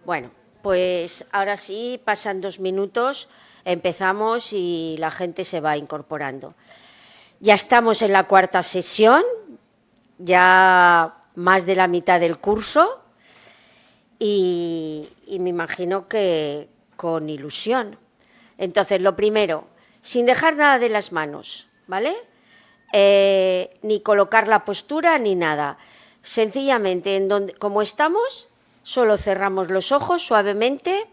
Bueno, pues ahora sí, pasan 2 minutos, empezamos y la gente se va incorporando. Ya estamos en la cuarta sesión, ya más de la mitad del curso y me imagino que con ilusión. Entonces, lo primero, sin dejar nada de las manos, ¿vale? Ni colocar la postura ni nada. Sencillamente, como estamos, solo cerramos los ojos suavemente.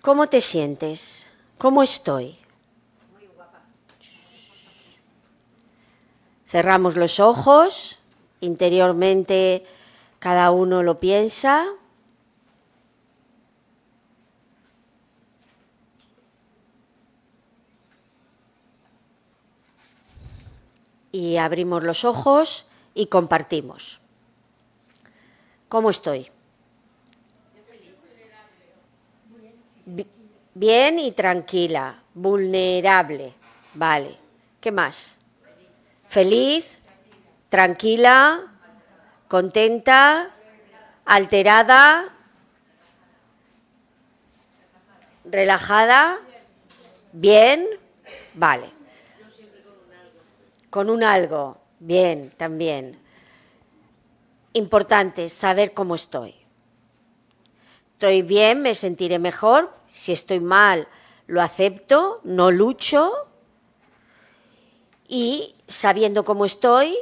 ¿Cómo te sientes? ¿Cómo estoy? Muy guapa. Cerramos los ojos, interiormente cada uno lo piensa. Y abrimos los ojos y compartimos. ¿Cómo estoy? Bien y tranquila, vulnerable, vale. ¿Qué más? Feliz, tranquila, contenta, alterada, relajada, bien, vale. Con un algo, bien, también. Importante, saber cómo estoy. Estoy bien, me sentiré mejor. Si estoy mal, lo acepto, no lucho. Y sabiendo cómo estoy,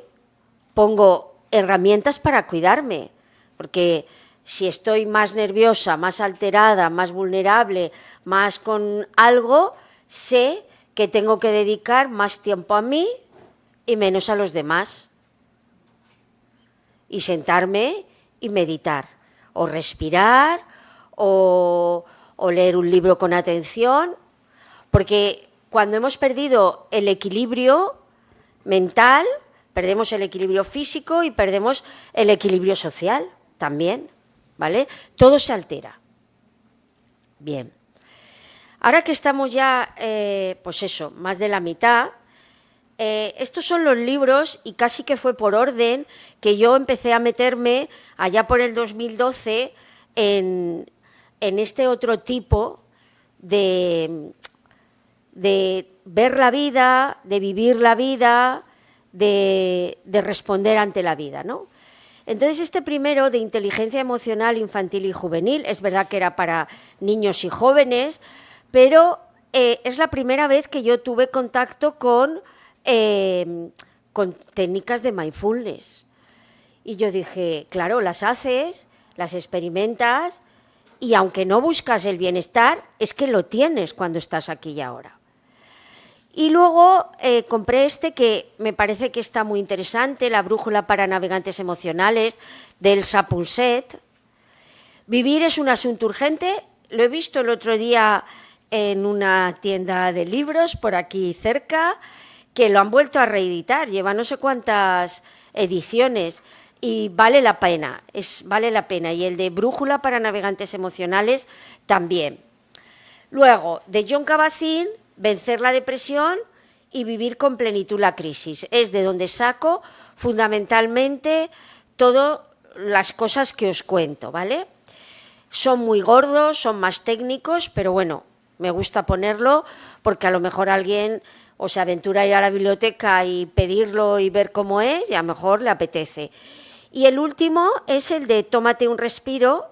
pongo herramientas para cuidarme. Porque si estoy más nerviosa, más alterada, más vulnerable, más con algo, sé que tengo que dedicar más tiempo a mí y menos a los demás. Y sentarme y meditar, o respirar, o leer un libro con atención, porque cuando hemos perdido el equilibrio mental, perdemos el equilibrio físico y perdemos el equilibrio social también, ¿vale? Todo se altera. Bien. Ahora que estamos ya, pues eso, más de la mitad, estos son los libros, y casi que fue por orden, que yo empecé a meterme allá por el 2012 en este otro tipo de ver la vida, de vivir la vida, de responder ante la vida, ¿no? Entonces, este primero, de inteligencia emocional infantil y juvenil, es verdad que era para niños y jóvenes, pero es la primera vez que yo tuve contacto con técnicas de mindfulness. Y yo dije, claro, las haces, las experimentas, y aunque no buscas el bienestar, es que lo tienes cuando estás aquí y ahora. Y luego compré este que me parece que está muy interesante, La brújula para navegantes emocionales, del Sapunset. Vivir es un asunto urgente. Lo he visto el otro día en una tienda de libros por aquí cerca, que lo han vuelto a reeditar, lleva no sé cuántas ediciones y vale la pena, vale la pena. Y el de Brújula para navegantes emocionales también. Luego, de Jon Kabat-Zinn, Vencer la depresión y vivir con plenitud la crisis. Es de donde saco fundamentalmente todas las cosas que os cuento, ¿vale? Son muy gordos, son más técnicos, pero bueno, me gusta ponerlo porque a lo mejor alguien o se aventura a ir a la biblioteca y pedirlo y ver cómo es, y a lo mejor le apetece. Y el último es el de Tómate un respiro,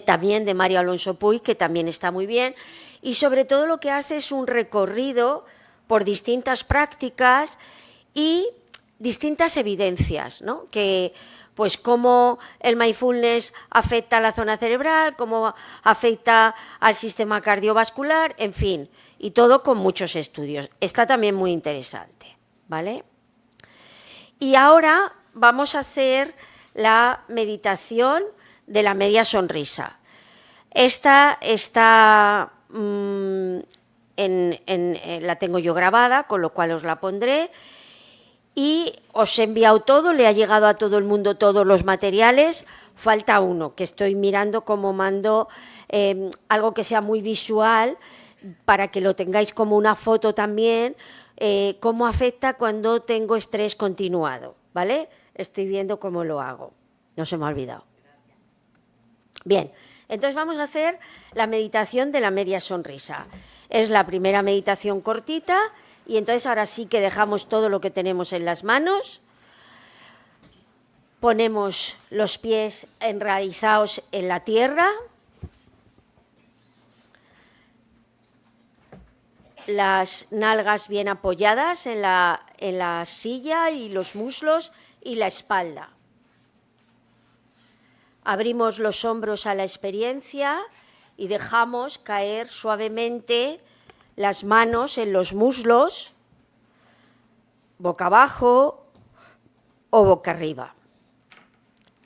también de Mario Alonso Puig, que también está muy bien, y sobre todo lo que hace es un recorrido por distintas prácticas y distintas evidencias, ¿no? Que pues cómo el mindfulness afecta a la zona cerebral, cómo afecta al sistema cardiovascular, en fin, y todo con muchos estudios. Está también muy interesante, ¿vale? Y ahora vamos a hacer la meditación de la media sonrisa. Esta está, la tengo yo grabada, con lo cual os la pondré. Y os he enviado todo, le ha llegado a todo el mundo todos los materiales. Falta uno, que estoy mirando cómo mando algo que sea muy visual, para que lo tengáis como una foto también, cómo afecta cuando tengo estrés continuado, ¿vale? Estoy viendo cómo lo hago, no se me ha olvidado. Bien, entonces vamos a hacer la meditación de la media sonrisa. Es la primera meditación cortita y entonces ahora sí que dejamos todo lo que tenemos en las manos. Ponemos los pies enraizados en la tierra, las nalgas bien apoyadas en la silla y los muslos y la espalda. Abrimos los hombros a la experiencia y dejamos caer suavemente las manos en los muslos, boca abajo o boca arriba.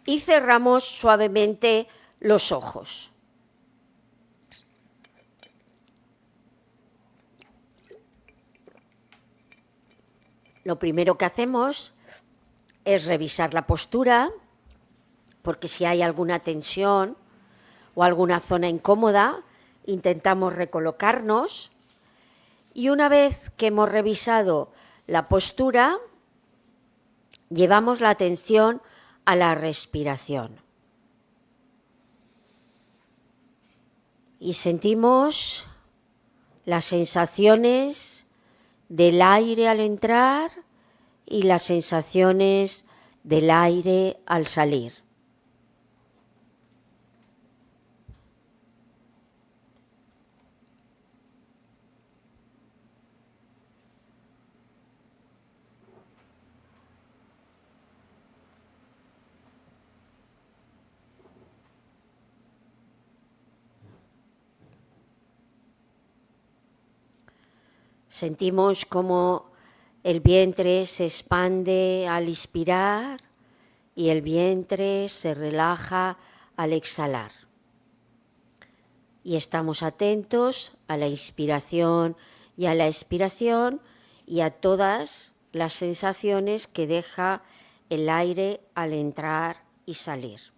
Y cerramos suavemente los ojos. Lo primero que hacemos es revisar la postura, porque si hay alguna tensión o alguna zona incómoda, intentamos recolocarnos. Y una vez que hemos revisado la postura, llevamos la atención a la respiración. Y sentimos las sensaciones del aire al entrar y las sensaciones del aire al salir. Sentimos cómo el vientre se expande al inspirar y el vientre se relaja al exhalar. Y estamos atentos a la inspiración y a la expiración y a todas las sensaciones que deja el aire al entrar y salir.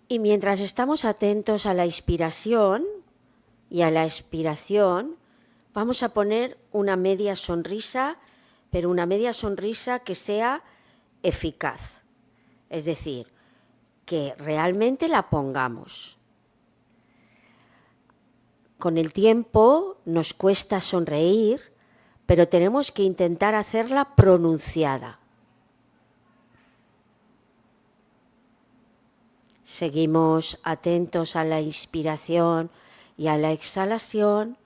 Y mientras estamos atentos a la inspiración y a la expiración, vamos a poner una media sonrisa, pero una media sonrisa que sea eficaz. Es decir, que realmente la pongamos. Con el tiempo nos cuesta sonreír, pero tenemos que intentar hacerla pronunciada. Seguimos atentos a la inspiración y a la exhalación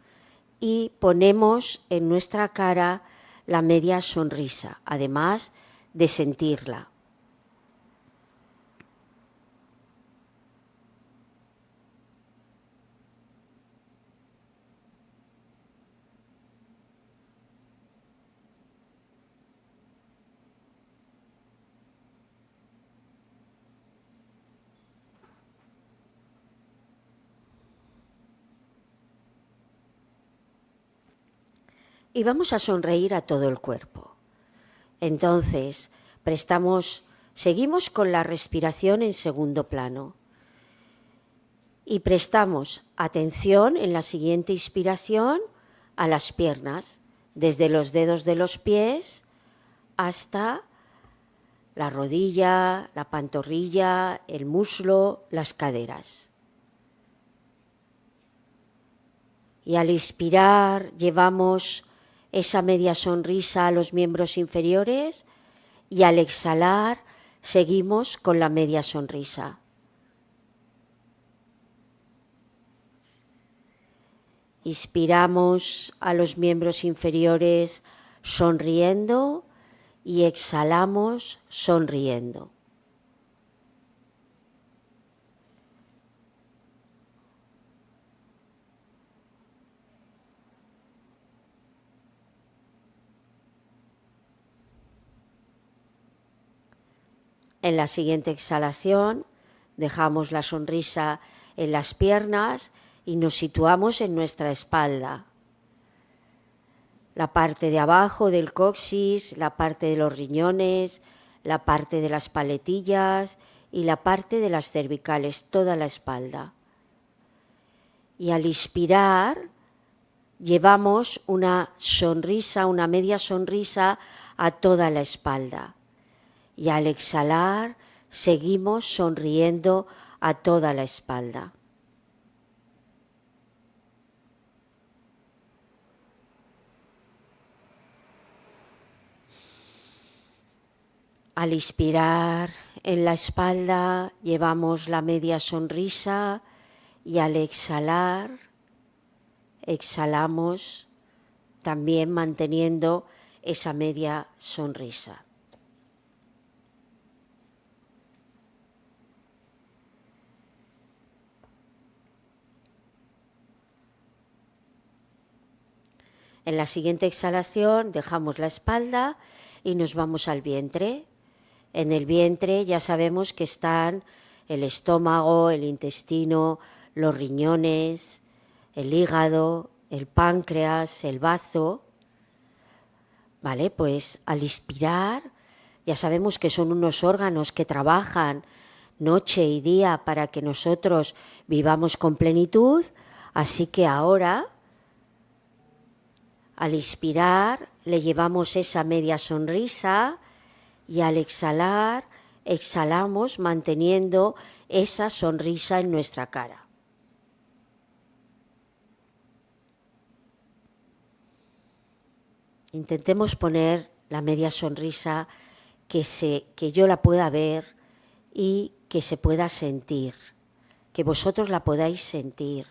y ponemos en nuestra cara la media sonrisa, además de sentirla. Y vamos a sonreír a todo el cuerpo. Entonces, seguimos con la respiración en segundo plano y prestamos atención en la siguiente inspiración a las piernas, desde los dedos de los pies hasta la rodilla, la pantorrilla, el muslo, las caderas. Y al inspirar llevamos esa media sonrisa a los miembros inferiores y al exhalar seguimos con la media sonrisa. Inspiramos a los miembros inferiores sonriendo y exhalamos sonriendo. En la siguiente exhalación dejamos la sonrisa en las piernas y nos situamos en nuestra espalda. La parte de abajo del coxis, la parte de los riñones, la parte de las paletillas y la parte de las cervicales, toda la espalda. Y al inspirar, llevamos una sonrisa, una media sonrisa a toda la espalda. Y al exhalar, seguimos sonriendo a toda la espalda. Al inspirar en la espalda, llevamos la media sonrisa y al exhalar, exhalamos también manteniendo esa media sonrisa. En la siguiente exhalación dejamos la espalda y nos vamos al vientre. En el vientre ya sabemos que están el estómago, el intestino, los riñones, el hígado, el páncreas, el bazo. Vale, pues al inspirar ya sabemos que son unos órganos que trabajan noche y día para que nosotros vivamos con plenitud, así que ahora al inspirar le llevamos esa media sonrisa y al exhalar, exhalamos manteniendo esa sonrisa en nuestra cara. Intentemos poner la media sonrisa que yo la pueda ver y que se pueda sentir, que vosotros la podáis sentir.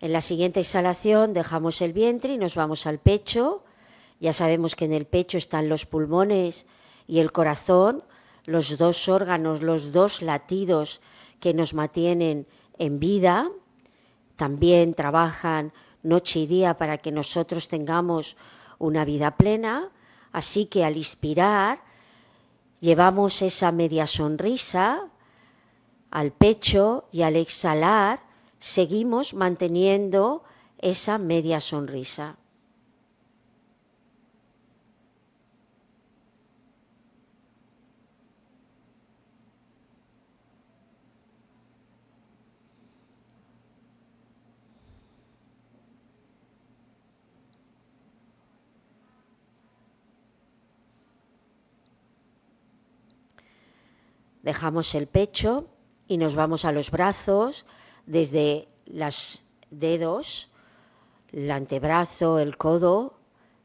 En la siguiente exhalación dejamos el vientre y nos vamos al pecho. Ya sabemos que en el pecho están los pulmones y el corazón, los dos órganos, los dos latidos que nos mantienen en vida. También trabajan noche y día para que nosotros tengamos una vida plena. Así que al inspirar llevamos esa media sonrisa al pecho y al exhalar seguimos manteniendo esa media sonrisa. Dejamos el pecho y nos vamos a los brazos, desde los dedos, el antebrazo, el codo,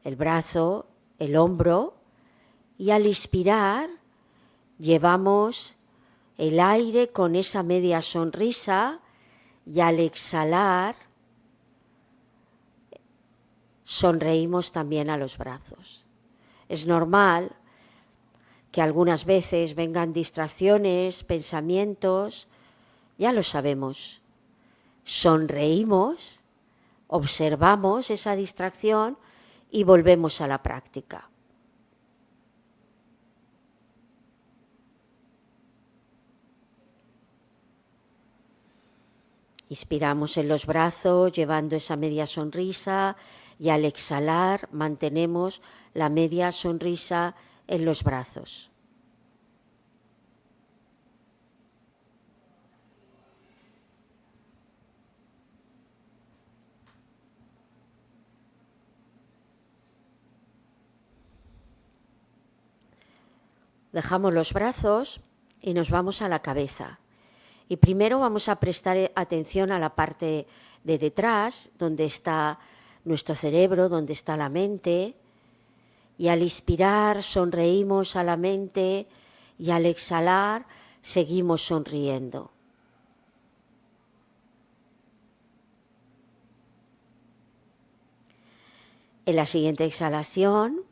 el brazo, el hombro, y al inspirar llevamos el aire con esa media sonrisa y al exhalar sonreímos también a los brazos. Es normal que algunas veces vengan distracciones, pensamientos, ya lo sabemos. Sonreímos, observamos esa distracción y volvemos a la práctica. Inspiramos en los brazos llevando esa media sonrisa y al exhalar mantenemos la media sonrisa en los brazos. Dejamos los brazos y nos vamos a la cabeza. Y primero vamos a prestar atención a la parte de detrás, donde está nuestro cerebro, donde está la mente. Y al inspirar sonreímos a la mente y al exhalar seguimos sonriendo. En la siguiente exhalación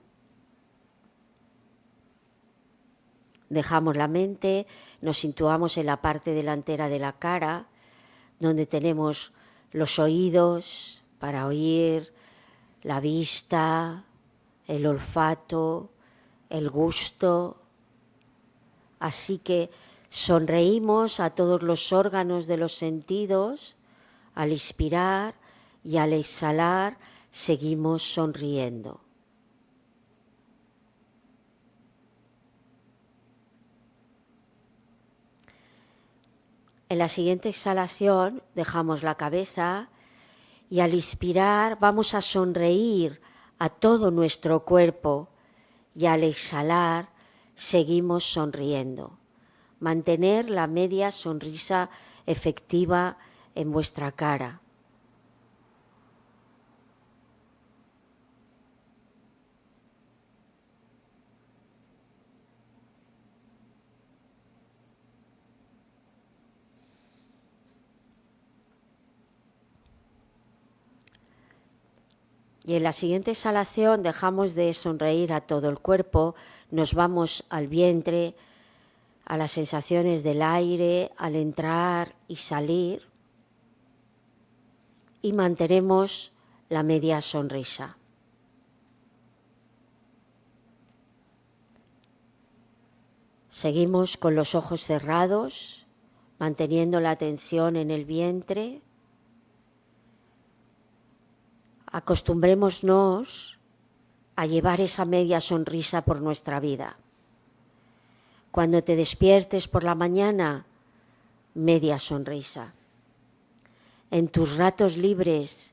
dejamos la mente, nos situamos en la parte delantera de la cara, donde tenemos los oídos para oír, la vista, el olfato, el gusto. Así que sonreímos a todos los órganos de los sentidos al inspirar y al exhalar seguimos sonriendo. En la siguiente exhalación dejamos la cabeza y al inspirar vamos a sonreír a todo nuestro cuerpo y al exhalar seguimos sonriendo. Mantener la media sonrisa efectiva en vuestra cara. Y en la siguiente exhalación dejamos de sonreír a todo el cuerpo, nos vamos al vientre, a las sensaciones del aire, al entrar y salir, y mantenemos la media sonrisa. Seguimos con los ojos cerrados, manteniendo la tensión en el vientre. Acostumbrémonos a llevar esa media sonrisa por nuestra vida. Cuando te despiertes por la mañana, media sonrisa. En tus ratos libres,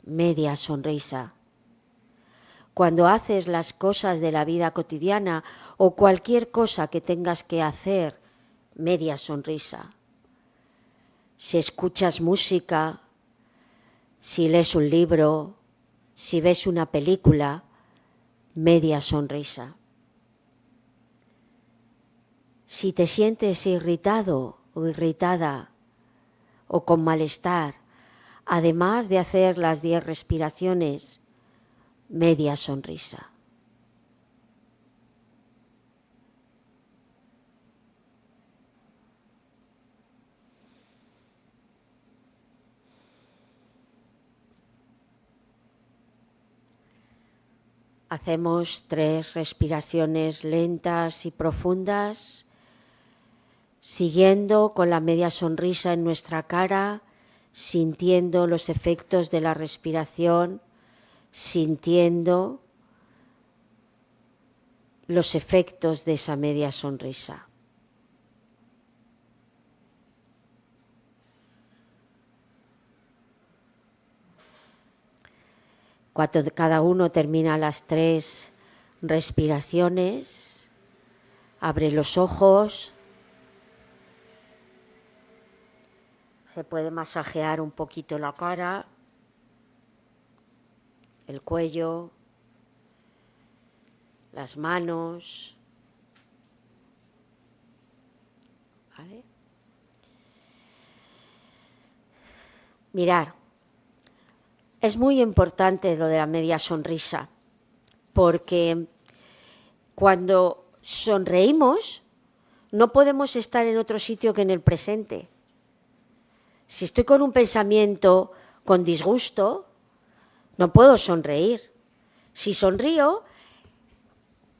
media sonrisa. Cuando haces las cosas de la vida cotidiana o cualquier cosa que tengas que hacer, media sonrisa. Si escuchas música, si lees un libro, si ves una película, media sonrisa. Si te sientes irritado o irritada o con malestar, además de hacer las 10 respiraciones, media sonrisa. Hacemos 3 respiraciones lentas y profundas, siguiendo con la media sonrisa en nuestra cara, sintiendo los efectos de la respiración, sintiendo los efectos de esa media sonrisa. Cuando cada uno termina las 3 respiraciones, abre los ojos, se puede masajear un poquito la cara, el cuello, las manos, ¿vale? Mirar. Es muy importante lo de la media sonrisa, porque cuando sonreímos no podemos estar en otro sitio que en el presente. Si estoy con un pensamiento con disgusto, no puedo sonreír. Si sonrío,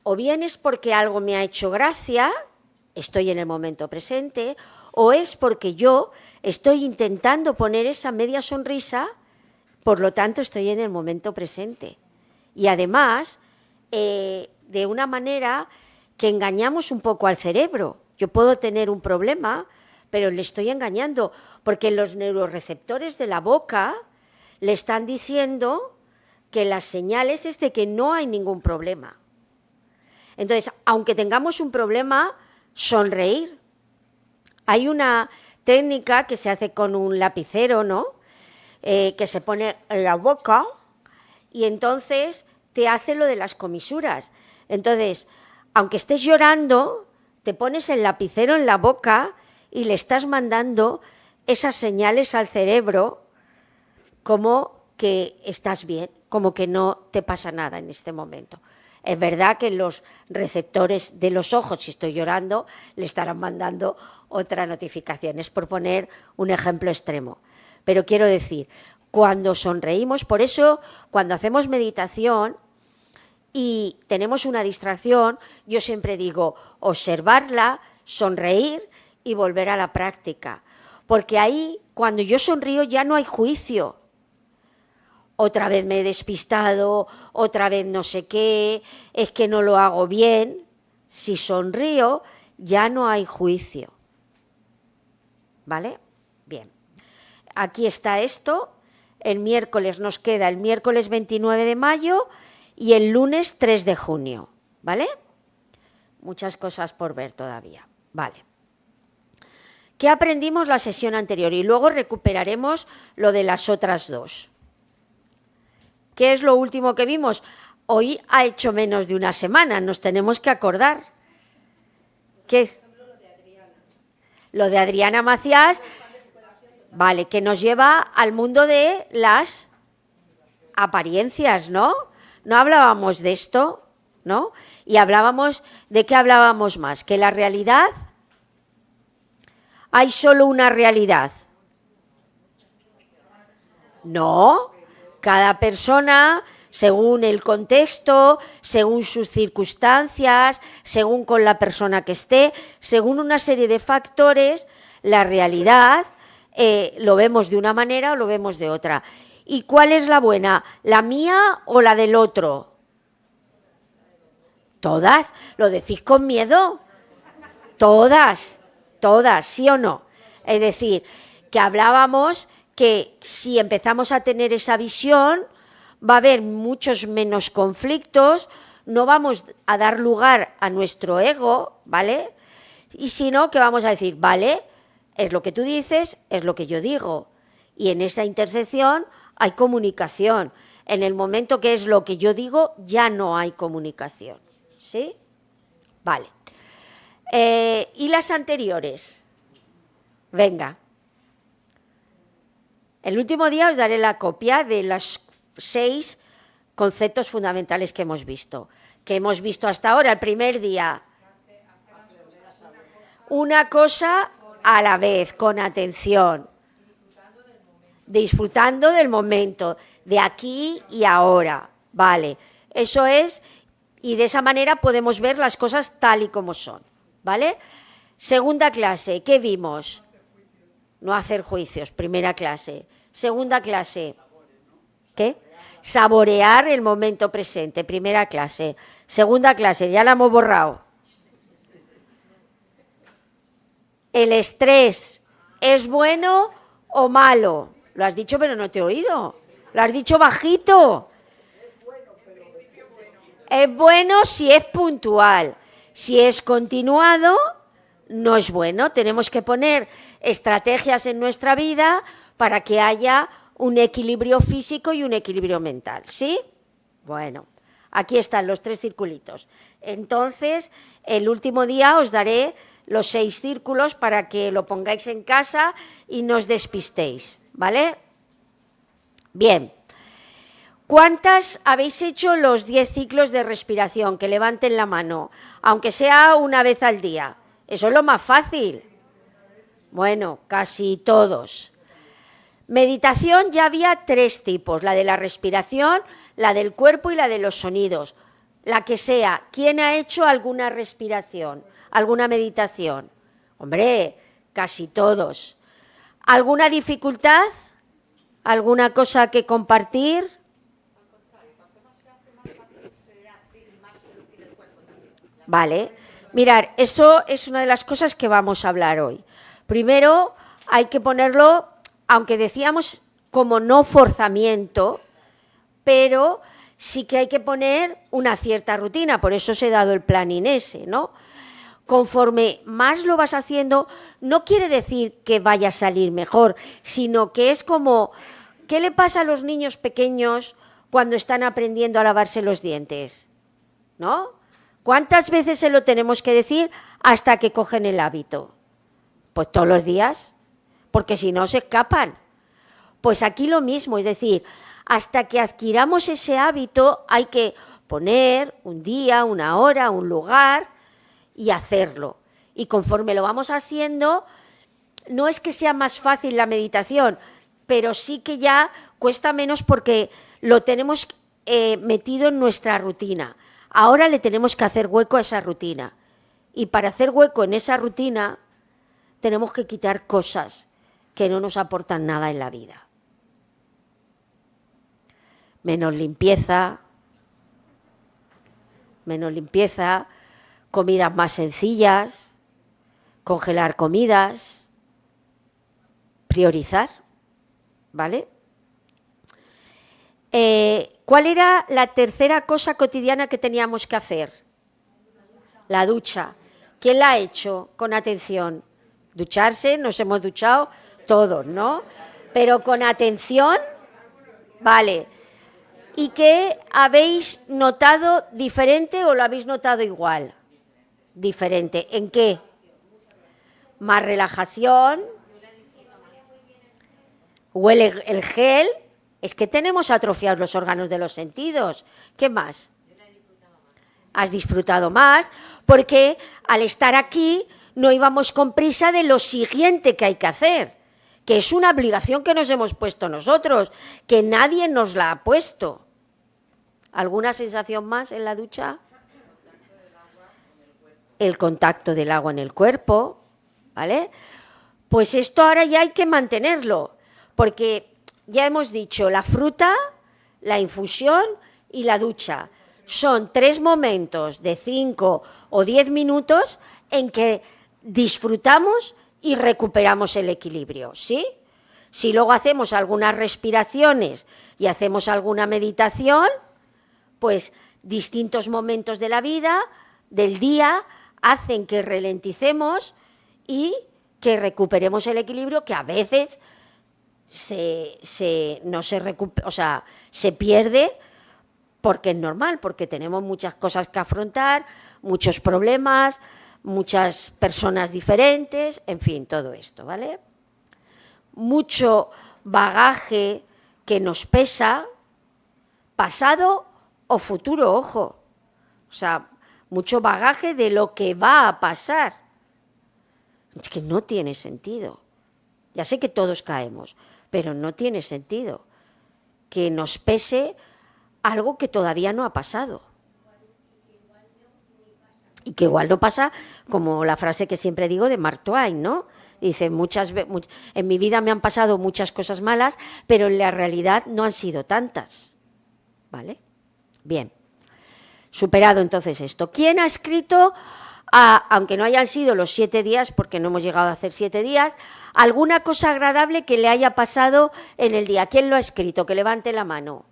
o bien es porque algo me ha hecho gracia, estoy en el momento presente, o es porque yo estoy intentando poner esa media sonrisa. Por lo tanto, estoy en el momento presente. Y además, de una manera que engañamos un poco al cerebro. Yo puedo tener un problema, pero le estoy engañando, porque los neuroreceptores de la boca le están diciendo que las señales es de que no hay ningún problema. Entonces, aunque tengamos un problema, sonreír. Hay una técnica que se hace con un lapicero, ¿no? Que se pone en la boca y entonces te hace lo de las comisuras. Entonces, aunque estés llorando, te pones el lapicero en la boca y le estás mandando esas señales al cerebro como que estás bien, como que no te pasa nada en este momento. Es verdad que los receptores de los ojos, si estoy llorando, le estarán mandando otra notificación. Es por poner un ejemplo extremo. Pero quiero decir, cuando sonreímos, por eso cuando hacemos meditación y tenemos una distracción, yo siempre digo observarla, sonreír y volver a la práctica. Porque ahí, cuando yo sonrío, ya no hay juicio. Otra vez me he despistado, otra vez no sé qué, es que no lo hago bien. Si sonrío, ya no hay juicio. ¿vale? Bien. Aquí está esto. El miércoles nos queda el miércoles 29 de mayo y el lunes 3 de junio, ¿vale? Muchas cosas por ver todavía, vale. ¿Qué aprendimos la sesión anterior? Y luego recuperaremos lo de las otras dos. ¿Qué es lo último que vimos? Hoy ha hecho menos de una semana, nos tenemos que acordar. ¿Qué? Lo de Adriana Macías, vale, que nos lleva al mundo de las apariencias, ¿no? No hablábamos de esto, ¿no? Y hablábamos, ¿de qué hablábamos más? Que la realidad, hay solo una realidad. No, cada persona, según el contexto, según sus circunstancias, según con la persona que esté, según una serie de factores, la realidad lo vemos de una manera o lo vemos de otra. ¿Y cuál es la buena? ¿La mía o la del otro? ¿Todas? ¿Lo decís con miedo? Todas, todas, ¿sí o no? Es decir, que hablábamos que si empezamos a tener esa visión, va a haber muchos menos conflictos, no vamos a dar lugar a nuestro ego, ¿vale? Y si no, que vamos a decir, vale, es lo que tú dices, es lo que yo digo. Y en esa intersección hay comunicación. En el momento que es lo que yo digo, ya no hay comunicación. ¿Sí? Vale. ¿Y las anteriores? Venga. El último día os daré la copia de los 6 conceptos fundamentales que hemos visto. Que hemos visto hasta ahora, el primer día. Una cosa a la vez, con atención. Disfrutando del momento, de aquí y ahora. Vale. Eso es, y de esa manera podemos ver las cosas tal y como son. ¿Vale? Segunda clase, ¿qué vimos? No hacer juicios, primera clase. Segunda clase, ¿qué? Saborear el momento presente, primera clase. Segunda clase, ya la hemos borrado. ¿El estrés es bueno o malo? Lo has dicho, pero no te he oído. Lo has dicho bajito. Es bueno si es puntual. Si es continuado, no es bueno. Tenemos que poner estrategias en nuestra vida para que haya un equilibrio físico y un equilibrio mental. ¿Sí? Bueno, aquí están los 3 circulitos. Entonces, el último día os daré los 6 círculos para que lo pongáis en casa y no os despistéis. ¿Vale? Bien. ¿Cuántas habéis hecho los 10 ciclos de respiración? Que levanten la mano, aunque sea una vez al día. Eso es lo más fácil. Bueno, casi todos. Meditación ya había 3 tipos, la de la respiración, la del cuerpo y la de los sonidos. La que sea. ¿Quién ha hecho alguna respiración, alguna meditación? Hombre, casi todos. ¿Alguna dificultad? ¿Alguna cosa que compartir? Vale, mirad, eso es una de las cosas que vamos a hablar hoy. Primero hay que ponerlo, aunque decíamos como no forzamiento, pero sí que hay que poner una cierta rutina, por eso os he dado el planning ese, ¿no? Conforme más lo vas haciendo, no quiere decir que vaya a salir mejor, sino que es como, ¿qué le pasa a los niños pequeños cuando están aprendiendo a lavarse los dientes? ¿No? ¿Cuántas veces se lo tenemos que decir hasta que cogen el hábito? Pues todos los días, porque si no se escapan. Pues aquí lo mismo, es decir, hasta que adquiramos ese hábito hay que poner un día, una hora, un lugar y hacerlo. Y conforme lo vamos haciendo, no es que sea más fácil la meditación, pero sí que ya cuesta menos porque lo tenemos metido en nuestra rutina. Ahora le tenemos que hacer hueco a esa rutina. Y para hacer hueco en esa rutina, tenemos que quitar cosas que no nos aportan nada en la vida. Menos limpieza, comidas más sencillas, congelar comidas, priorizar, ¿vale? ¿Cuál era la tercera cosa cotidiana que teníamos que hacer? La ducha. ¿Quién la ha hecho con atención? Ducharse, nos hemos duchado todos, ¿no? Pero con atención, vale. ¿Y qué habéis notado diferente o lo habéis notado igual? Diferente. ¿En qué? Más relajación. Huele el gel. Es que tenemos atrofiados los órganos de los sentidos. ¿Qué más? Has disfrutado más, porque al estar aquí no íbamos con prisa de lo siguiente que hay que hacer, que es una obligación que nos hemos puesto nosotros, que nadie nos la ha puesto. ¿Alguna sensación más en la ducha? El contacto del agua en el cuerpo, ¿vale? Pues esto ahora ya hay que mantenerlo, porque ya hemos dicho, la fruta, la infusión y la ducha. Son 3 momentos de 5 o 10 minutos en que disfrutamos y recuperamos el equilibrio, ¿sí? Si luego hacemos algunas respiraciones y hacemos alguna meditación, pues distintos momentos de la vida, del día, hacen que ralenticemos y que recuperemos el equilibrio que a veces se pierde porque es normal, porque tenemos muchas cosas que afrontar, muchos problemas, muchas personas diferentes, en fin, todo esto, ¿vale? Mucho bagaje que nos pesa, pasado o futuro, ojo. O sea, mucho bagaje de lo que va a pasar. Es que no tiene sentido. Ya sé que todos caemos, pero no tiene sentido que nos pese algo que todavía no ha pasado. Y que igual no pasa, como la frase que siempre digo de Mark Twain, ¿no? Dice, en mi vida me han pasado muchas cosas malas, pero en la realidad no han sido tantas. ¿Vale? Bien. Superado entonces esto. ¿Quién ha escrito, aunque no hayan sido los 7 días, porque no hemos llegado a hacer 7 días, alguna cosa agradable que le haya pasado en el día? ¿Quién lo ha escrito? Que levante la mano.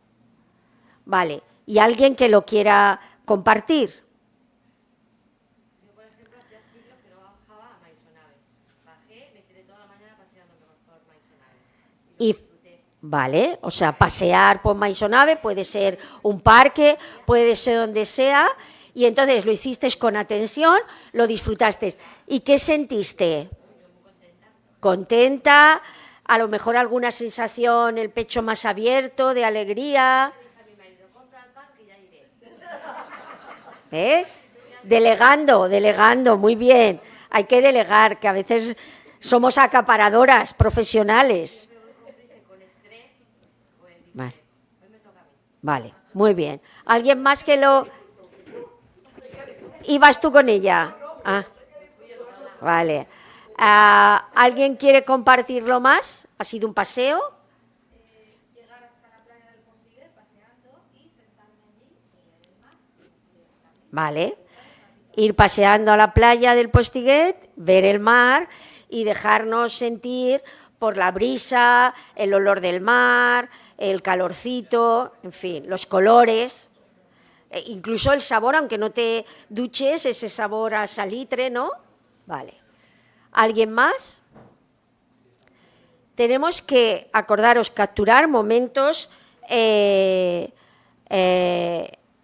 Vale. ¿Y alguien que lo quiera compartir? Yo, por ejemplo, hacía siglos que no bajaba a Maisonave. Bajé, me tiré toda la mañana paseándome por Maisonave. Y vale, o sea, pasear por Maisonave puede ser un parque, puede ser donde sea, y entonces lo hiciste con atención, lo disfrutaste. ¿Y qué sentiste? Contenta, a lo mejor alguna sensación, el pecho más abierto, de alegría. ¿Ves? Delegando, muy bien. Hay que delegar, que a veces somos acaparadoras profesionales. Vale, muy bien. ¿Alguien más que lo...? ¿Ibas tú con ella? Ah, vale. ¿Alguien quiere compartirlo más? ¿Ha sido un paseo? Llegar hasta la playa del Postiguet paseando y sentarme allí en el mar. Vale. Ir paseando a la playa del Postiguet, ver el mar y dejarnos sentir por la brisa, el olor del mar, el calorcito, en fin, los colores, incluso el sabor, aunque no te duches, ese sabor a salitre, ¿no? Vale. ¿Alguien más? Tenemos que, acordaros, capturar momentos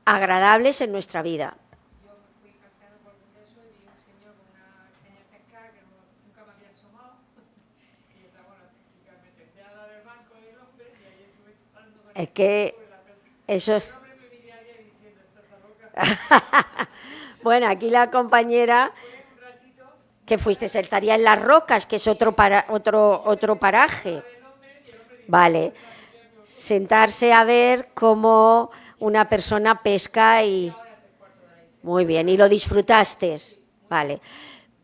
agradables en nuestra vida. Yo me fui paseando por Burdeso y vi un señor con una caña de pescar que nunca me había asomado. Y estaba, bueno, me senté a dar el banco del hombre y ahí estuve charlando con él Es que sobre la pesca. eso es... El hombre me miraría diciendo, esta está loca. Bueno, aquí la compañera que fuiste, estaría en Las Rocas, que es otro paraje. Vale. Sentarse a ver cómo una persona pesca y... Muy bien, y lo disfrutaste. Vale.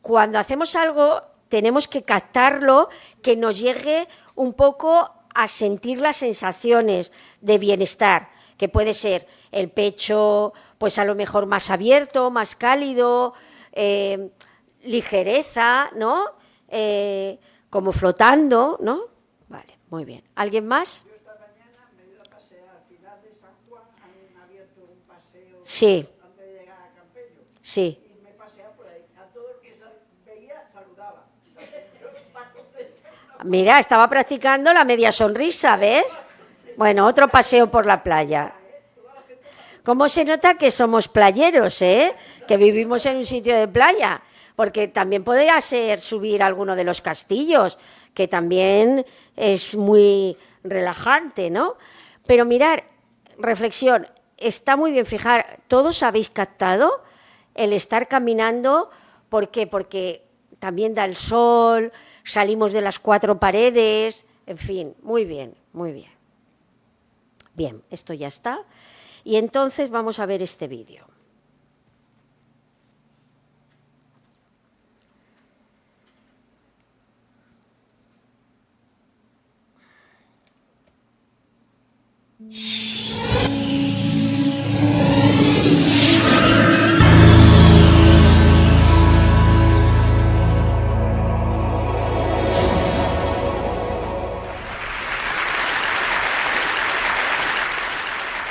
Cuando hacemos algo, tenemos que captarlo, que nos llegue un poco a sentir las sensaciones de bienestar, que puede ser el pecho, pues a lo mejor más abierto, más cálido, ligereza, ¿no? como flotando, ¿no? Vale, muy bien. ¿Alguien más? Yo esta mañana me he ido a pasear al final de San Juan, han abierto un paseo Sí, antes de llegar a Campello. sí. Y me he paseado por ahí. A todo el que veía saludaba. Yo para contestar, no. Mira, estaba practicando la media sonrisa, ¿ves? Bueno, otro paseo por la playa. ¿Cómo se nota que somos playeros, que vivimos en un sitio de playa? Porque también podría ser subir a alguno de los castillos, que también es muy relajante, ¿no? Pero mirar, reflexión, está muy bien fijar, todos habéis captado el estar caminando, ¿por qué? Porque también da el sol, salimos de las cuatro paredes, en fin, muy bien, muy bien. Bien, esto ya está. Y entonces vamos a ver este vídeo.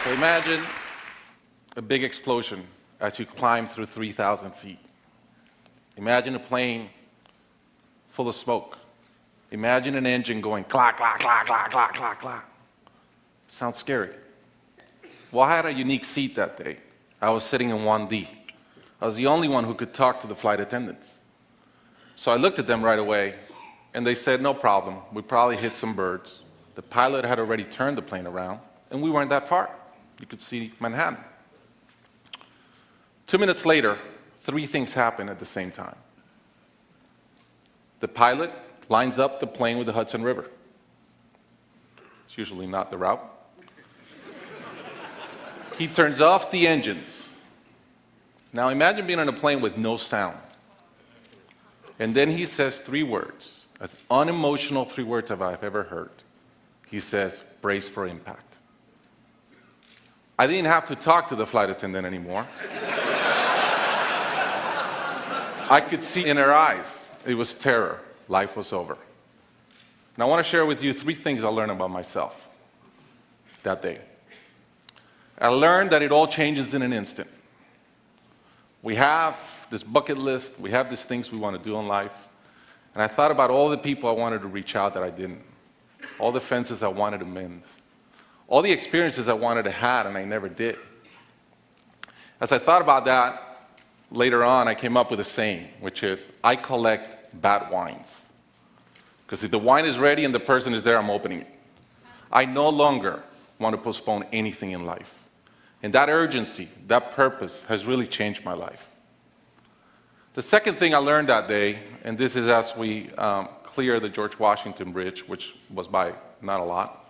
So imagine a big explosion as you climb through 3,000 feet. Imagine a plane full of smoke. Imagine an engine going clack, clack, clack, clack, clack, clack, clack. Sounds scary. Well, I had a unique seat that day. I was sitting in 1D. I was the only one who could talk to the flight attendants. So I looked at them right away, and they said, no problem. We probably hit some birds. The pilot had already turned the plane around, and we weren't that far. You could see Manhattan. 2 minutes later, 3 things happen at the same time. The pilot lines up the plane with the Hudson River. It's usually not the route. He turns off the engines. Now imagine being on a plane with no sound. And then he says 3 words, as unemotional 3 words as I've ever heard. He says, brace for impact. I didn't have to talk to the flight attendant anymore. I could see in her eyes, it was terror. Life was over. And I want to share with you 3 things I learned about myself that day. I learned that it all changes in an instant. We have this bucket list, we have these things we want to do in life, and I thought about all the people I wanted to reach out that I didn't, all the fences I wanted to mend, all the experiences I wanted to have and I never did. As I thought about that, later on I came up with a saying, which is, I collect bad wines. Because if the wine is ready and the person is there, I'm opening it. I no longer want to postpone anything in life. And that urgency, that purpose has really changed my life. The second thing I learned that day, and this is as we clear the George Washington Bridge, which was by not a lot,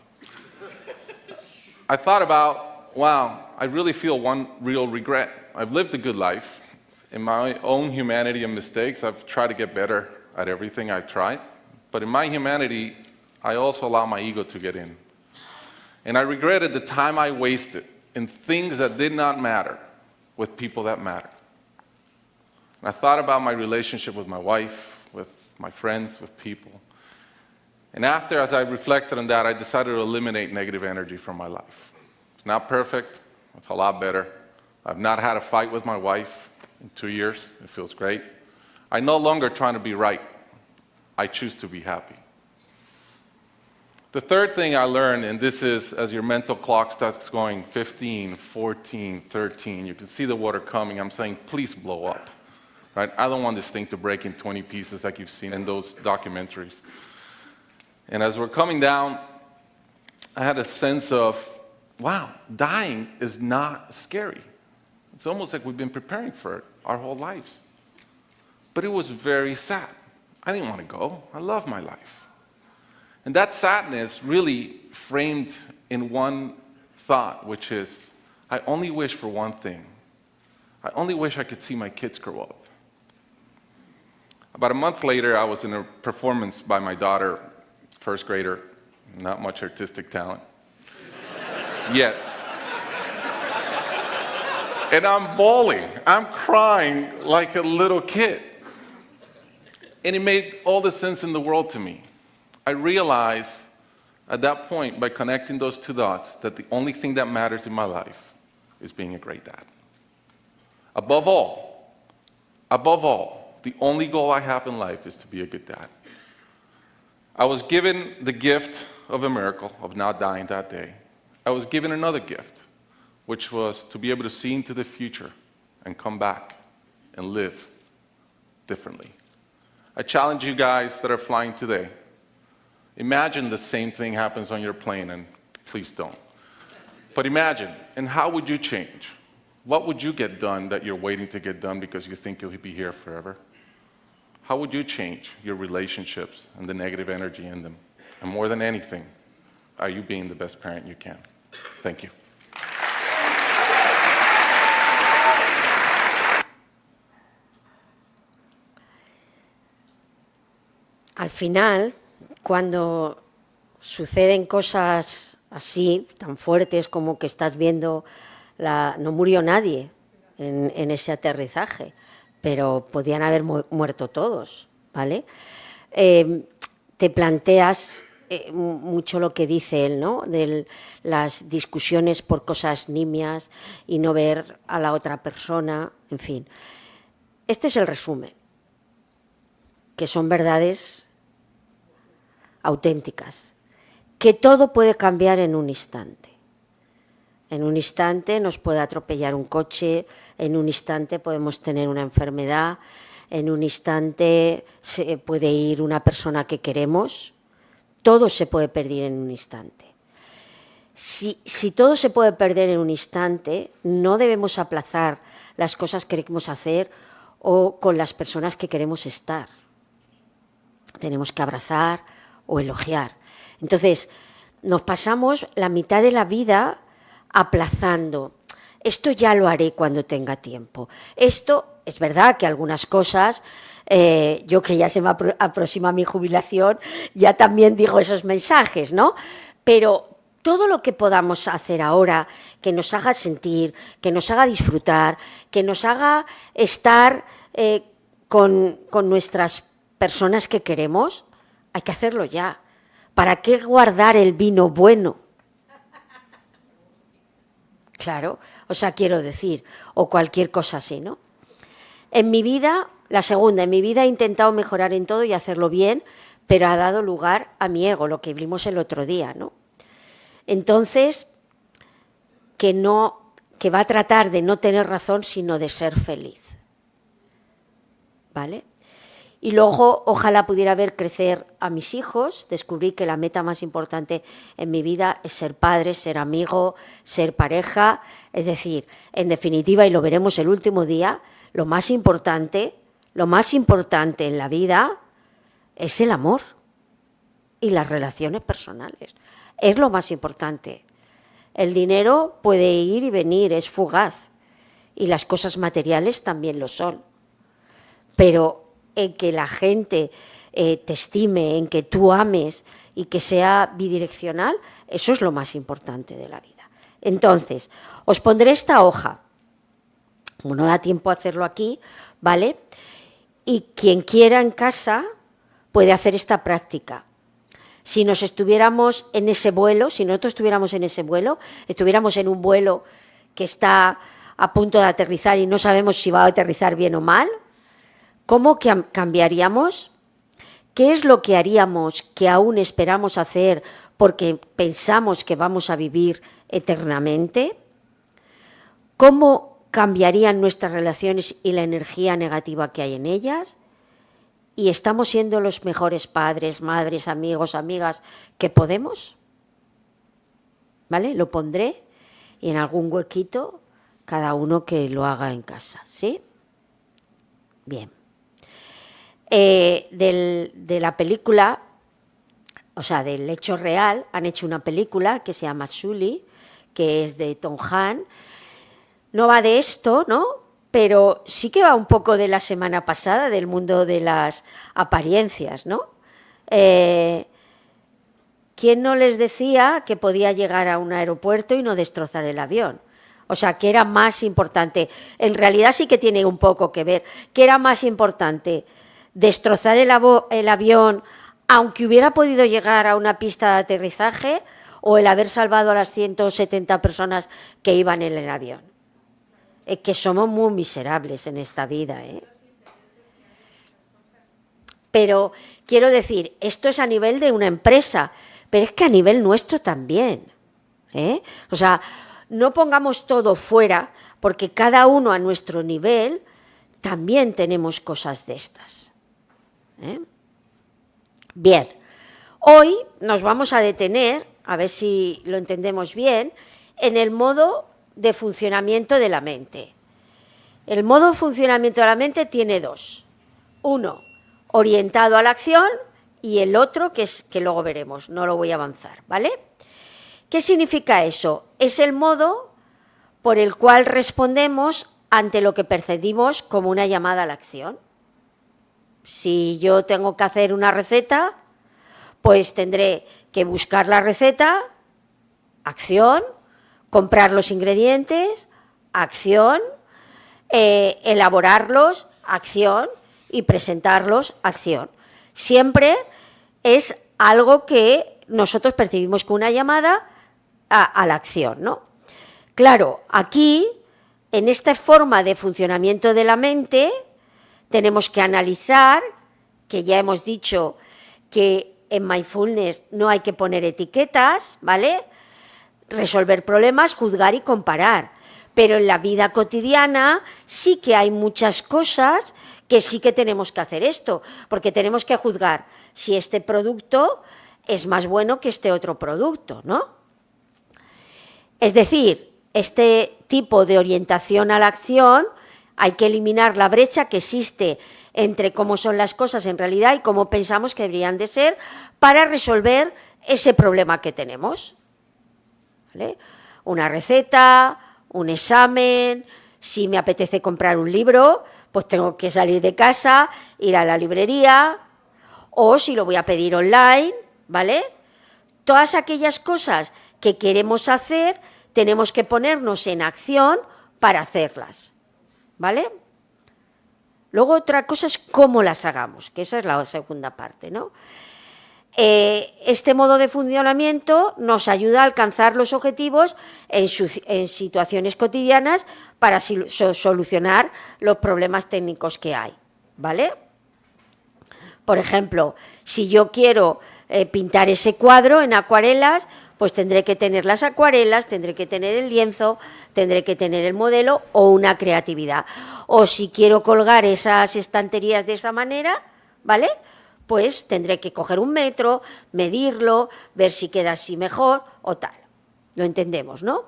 I thought about, wow, I really feel one real regret. I've lived a good life. In my own humanity and mistakes, I've tried to get better at everything I tried. But in my humanity, I also allow my ego to get in. And I regretted the time I wasted in things that did not matter with people that matter. And I thought about my relationship with my wife, with my friends, with people. And after, as I reflected on that, I decided to eliminate negative energy from my life. It's not perfect. It's a lot better. I've not had a fight with my wife in 2 years. It feels great. I'm no longer trying to be right. I choose to be happy. The third thing I learned, and this is as your mental clock starts going 15, 14, 13, you can see the water coming. I'm saying, please blow up. Right? I don't want this thing to break in 20 pieces like you've seen in those documentaries. And as we're coming down, I had a sense of, wow, dying is not scary. It's almost like we've been preparing for it our whole lives. But it was very sad. I didn't want to go. I love my life. And that sadness really framed in one thought, which is, I only wish for one thing. I only wish I could see my kids grow up. About a month later, I was in a performance by my daughter, first grader, not much artistic talent, yet. And I'm bawling, I'm crying like a little kid. And it made all the sense in the world to me. I realized at that point, by connecting those two dots, that the only thing that matters in my life is being a great dad. Above all, the only goal I have in life is to be a good dad. I was given the gift of a miracle, of not dying that day. I was given another gift, which was to be able to see into the future and come back and live differently. I challenge you guys that are flying today. Imagine the same thing happens on your plane, and please don't. But imagine, and how would you change? What would you get done that you're waiting to get done because you think you'll be here forever? How would you change your relationships and the negative energy in them? And more than anything, are you being the best parent you can? Thank you. Al final, cuando suceden cosas así, tan fuertes como que estás viendo, no murió nadie en ese aterrizaje, pero podían haber muerto todos, ¿vale? Te planteas mucho lo que dice él, ¿no? De las discusiones por cosas nimias y no ver a la otra persona, en fin. Este es el resumen, que son verdades auténticas, que todo puede cambiar en un instante. En un instante nos puede atropellar un coche, en un instante podemos tener una enfermedad, en un instante se puede ir una persona que queremos, todo se puede perder en un instante. Si todo se puede perder en un instante, no debemos aplazar las cosas que queremos hacer o con las personas que queremos estar. Tenemos que abrazar o elogiar. Entonces, nos pasamos la mitad de la vida aplazando. Esto ya lo haré cuando tenga tiempo. Esto, es verdad que algunas cosas, yo que ya se me aproxima mi jubilación, ya también digo esos mensajes, ¿no? Pero todo lo que podamos hacer ahora, que nos haga sentir, que nos haga disfrutar, que nos haga estar con nuestras personas que queremos, hay que hacerlo ya. ¿Para qué guardar el vino bueno? Claro, o sea, quiero decir, o cualquier cosa así, ¿no? En mi vida, la segunda, en mi vida he intentado mejorar en todo y hacerlo bien, pero ha dado lugar a mi ego, lo que vimos el otro día, ¿no? Entonces, que va a tratar de no tener razón, sino de ser feliz, ¿vale? Y luego, ojalá pudiera ver crecer a mis hijos. Descubrí que la meta más importante en mi vida es ser padre, ser amigo, ser pareja. Es decir, en definitiva, y lo veremos el último día, lo más importante en la vida es el amor y las relaciones personales. Es lo más importante. El dinero puede ir y venir, es fugaz. Y las cosas materiales también lo son. Pero en que la gente te estime, en que tú ames y que sea bidireccional, eso es lo más importante de la vida. Entonces, os pondré esta hoja, como no da tiempo a hacerlo aquí, ¿vale? Y quien quiera en casa puede hacer esta práctica. Si nos estuviéramos en ese vuelo, si nosotros estuviéramos en ese vuelo, estuviéramos en un vuelo que está a punto de aterrizar y no sabemos si va a aterrizar bien o mal, ¿cómo cambiaríamos? ¿Qué es lo que haríamos que aún esperamos hacer porque pensamos que vamos a vivir eternamente? ¿Cómo cambiarían nuestras relaciones y la energía negativa que hay en ellas? ¿Y estamos siendo los mejores padres, madres, amigos, amigas que podemos? ¿Vale? Lo pondré y en algún huequito cada uno que lo haga en casa, ¿sí? Bien. De la película, o sea, del hecho real, han hecho una película que se llama Sully, que es de Tom Hanks. No va de esto, ¿no? Pero sí que va un poco de la semana pasada, del mundo de las apariencias, ¿no? ¿Quién no les decía que podía llegar a un aeropuerto y no destrozar el avión? O sea, que era más importante. En realidad sí que tiene un poco que ver. ¿Qué era más importante? destrozar el avión, aunque hubiera podido llegar a una pista de aterrizaje, o el haber salvado a las 170 personas que iban en el avión. Es que somos muy miserables en esta vida, ¿eh? Pero quiero decir, esto es a nivel de una empresa, pero es que a nivel nuestro también, ¿eh? O sea, no pongamos todo fuera, porque cada uno a nuestro nivel también tenemos cosas de estas, ¿eh? Bien, hoy nos vamos a detener, a ver si lo entendemos bien, en el modo de funcionamiento de la mente. El modo de funcionamiento de la mente tiene dos. Uno, orientado a la acción, y el otro, que luego veremos, no lo voy a avanzar, ¿vale? ¿Qué significa eso? Es el modo por el cual respondemos ante lo que percibimos como una llamada a la acción. Si yo tengo que hacer una receta, pues tendré que buscar la receta, acción, comprar los ingredientes, acción, elaborarlos, acción, y presentarlos, acción. Siempre es algo que nosotros percibimos como una llamada a la acción, ¿no? Claro, aquí, en esta forma de funcionamiento de la mente, tenemos que analizar, que ya hemos dicho que en mindfulness no hay que poner etiquetas, ¿vale? Resolver problemas, juzgar y comparar. Pero en la vida cotidiana sí que hay muchas cosas que sí que tenemos que hacer esto, porque tenemos que juzgar si este producto es más bueno que este otro producto, ¿no? Es decir, este tipo de orientación a la acción hay que eliminar la brecha que existe entre cómo son las cosas en realidad y cómo pensamos que deberían de ser para resolver ese problema que tenemos, ¿vale? Una receta, un examen, si me apetece comprar un libro, pues tengo que salir de casa, ir a la librería, o si lo voy a pedir online, ¿vale? Todas aquellas cosas que queremos hacer, tenemos que ponernos en acción para hacerlas, ¿vale? Luego otra cosa es cómo las hagamos, que esa es la segunda parte, ¿no? Este modo de funcionamiento nos ayuda a alcanzar los objetivos en situaciones cotidianas para solucionar los problemas técnicos que hay, ¿vale? Por ejemplo, si yo quiero pintar ese cuadro en acuarelas, pues tendré que tener las acuarelas, tendré que tener el lienzo, tendré que tener el modelo o una creatividad. O si quiero colgar esas estanterías de esa manera, ¿vale?, pues tendré que coger un metro, medirlo, ver si queda así mejor o tal. Lo entendemos, ¿no?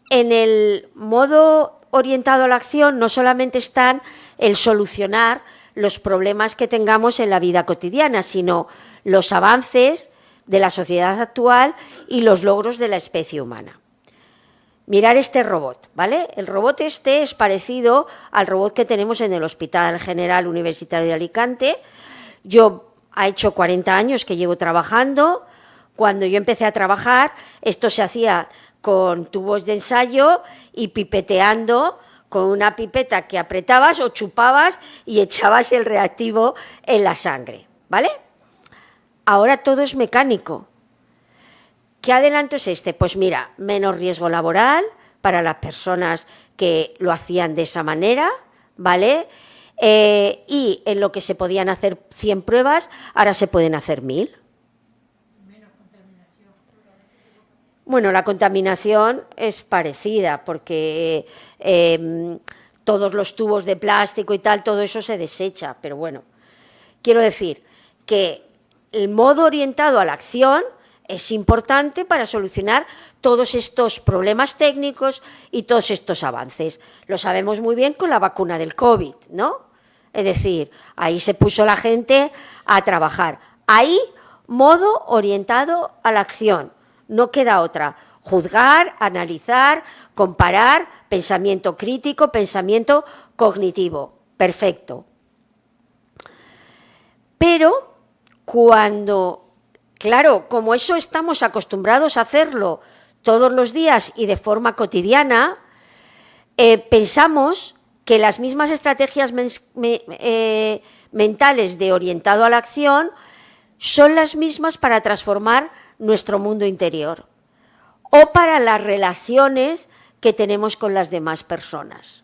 En el modo orientado a la acción no solamente están el solucionar los problemas que tengamos en la vida cotidiana, sino los avances de la sociedad actual y los logros de la especie humana. Mirar este robot, ¿vale? El robot este es parecido al robot que tenemos en el Hospital General Universitario de Alicante. Yo ha hecho 40 años que llevo trabajando. Cuando yo empecé a trabajar, esto se hacía con tubos de ensayo y pipeteando con una pipeta que apretabas o chupabas y echabas el reactivo en la sangre, ¿vale? Ahora todo es mecánico. ¿Qué adelanto es este? Pues mira, menos riesgo laboral para las personas que lo hacían de esa manera, ¿vale? Y en lo que se podían hacer 100 pruebas, ahora se pueden hacer 1000. Menos contaminación. Bueno, la contaminación es parecida porque todos los tubos de plástico y tal, todo eso se desecha, pero bueno, quiero decir que el modo orientado a la acción es importante para solucionar todos estos problemas técnicos y todos estos avances. Lo sabemos muy bien con la vacuna del COVID, ¿no? Es decir, ahí se puso la gente a trabajar. Ahí, modo orientado a la acción. No queda otra. Juzgar, analizar, comparar, pensamiento crítico, pensamiento cognitivo. Perfecto. Pero cuando, claro, como eso estamos acostumbrados a hacerlo todos los días y de forma cotidiana, pensamos que las mismas estrategias mentales de orientado a la acción son las mismas para transformar nuestro mundo interior o para las relaciones que tenemos con las demás personas.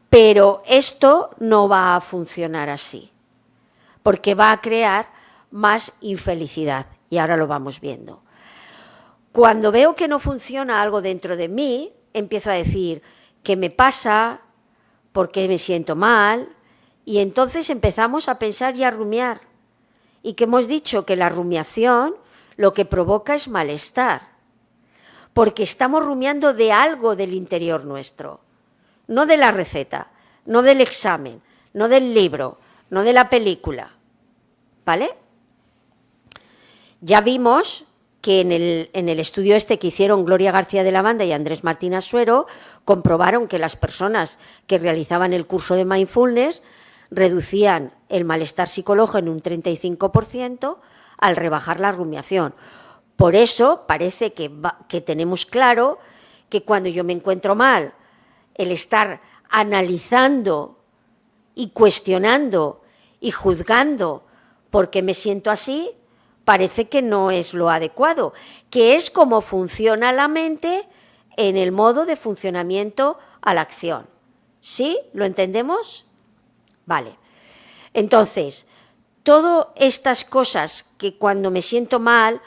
Pero esto no va a funcionar así, porque va a crear más infelicidad, y ahora lo vamos viendo. Cuando veo que no funciona algo dentro de mí, empiezo a decir, ¿qué me pasa? ¿Por qué me siento mal? Y entonces empezamos a pensar y a rumiar. Y que hemos dicho que la rumiación lo que provoca es malestar, porque estamos rumiando de algo del interior nuestro, no de la receta, no del examen, no del libro, no de la película, ¿vale? Ya vimos que en el estudio este que hicieron Gloria García de la Banda y Andrés Martín Asuero, comprobaron que las personas que realizaban el curso de Mindfulness reducían el malestar psicológico en un 35% al rebajar la rumiación. Por eso parece que tenemos claro que cuando yo me encuentro mal, el estar analizando y cuestionando y juzgando por qué me siento así, parece que no es lo adecuado, que es como funciona la mente en el modo de funcionamiento a la acción. ¿Sí? ¿Lo entendemos? Vale. Entonces, todas estas cosas que cuando me siento mal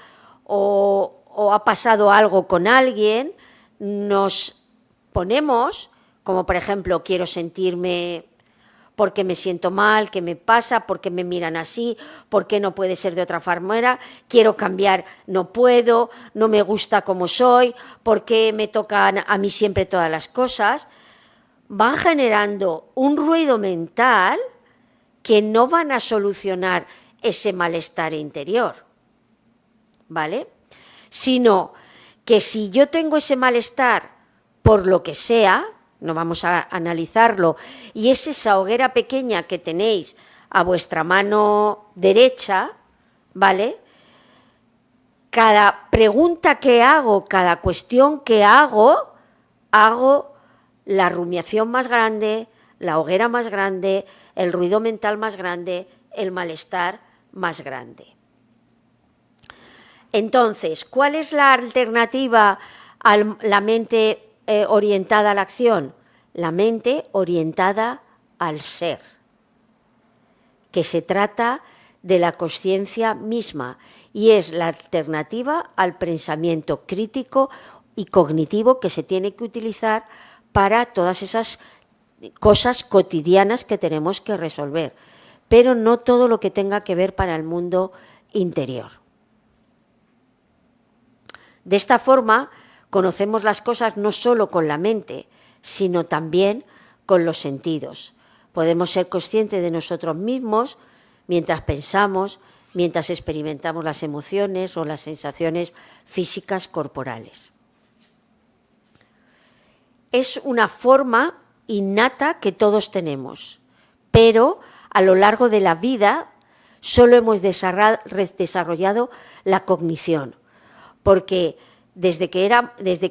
o ha pasado algo con alguien, nos ponemos, como por ejemplo, quiero sentirme porque me siento mal, ¿qué me pasa? ¿Por qué me miran así? ¿Por qué no puede ser de otra manera? Quiero cambiar, no puedo, no me gusta como soy, ¿por qué me tocan a mí siempre todas las cosas? Van generando un ruido mental que no van a solucionar ese malestar interior, ¿vale? Sino que si yo tengo ese malestar por lo que sea, no vamos a analizarlo, y es esa hoguera pequeña que tenéis a vuestra mano derecha, ¿vale? Cada pregunta que hago, cada cuestión que hago la rumiación más grande, la hoguera más grande, el ruido mental más grande, el malestar más grande. Entonces, ¿cuál es la alternativa a la mente orientada a la acción? La mente orientada al ser, que se trata de la conciencia misma y es la alternativa al pensamiento crítico y cognitivo que se tiene que utilizar para todas esas cosas cotidianas que tenemos que resolver, pero no todo lo que tenga que ver para el mundo interior. De esta forma, conocemos las cosas no solo con la mente, sino también con los sentidos. Podemos ser conscientes de nosotros mismos mientras pensamos, mientras experimentamos las emociones o las sensaciones físicas corporales. Es una forma innata que todos tenemos, pero a lo largo de la vida solo hemos desarrollado la cognición, porque desde que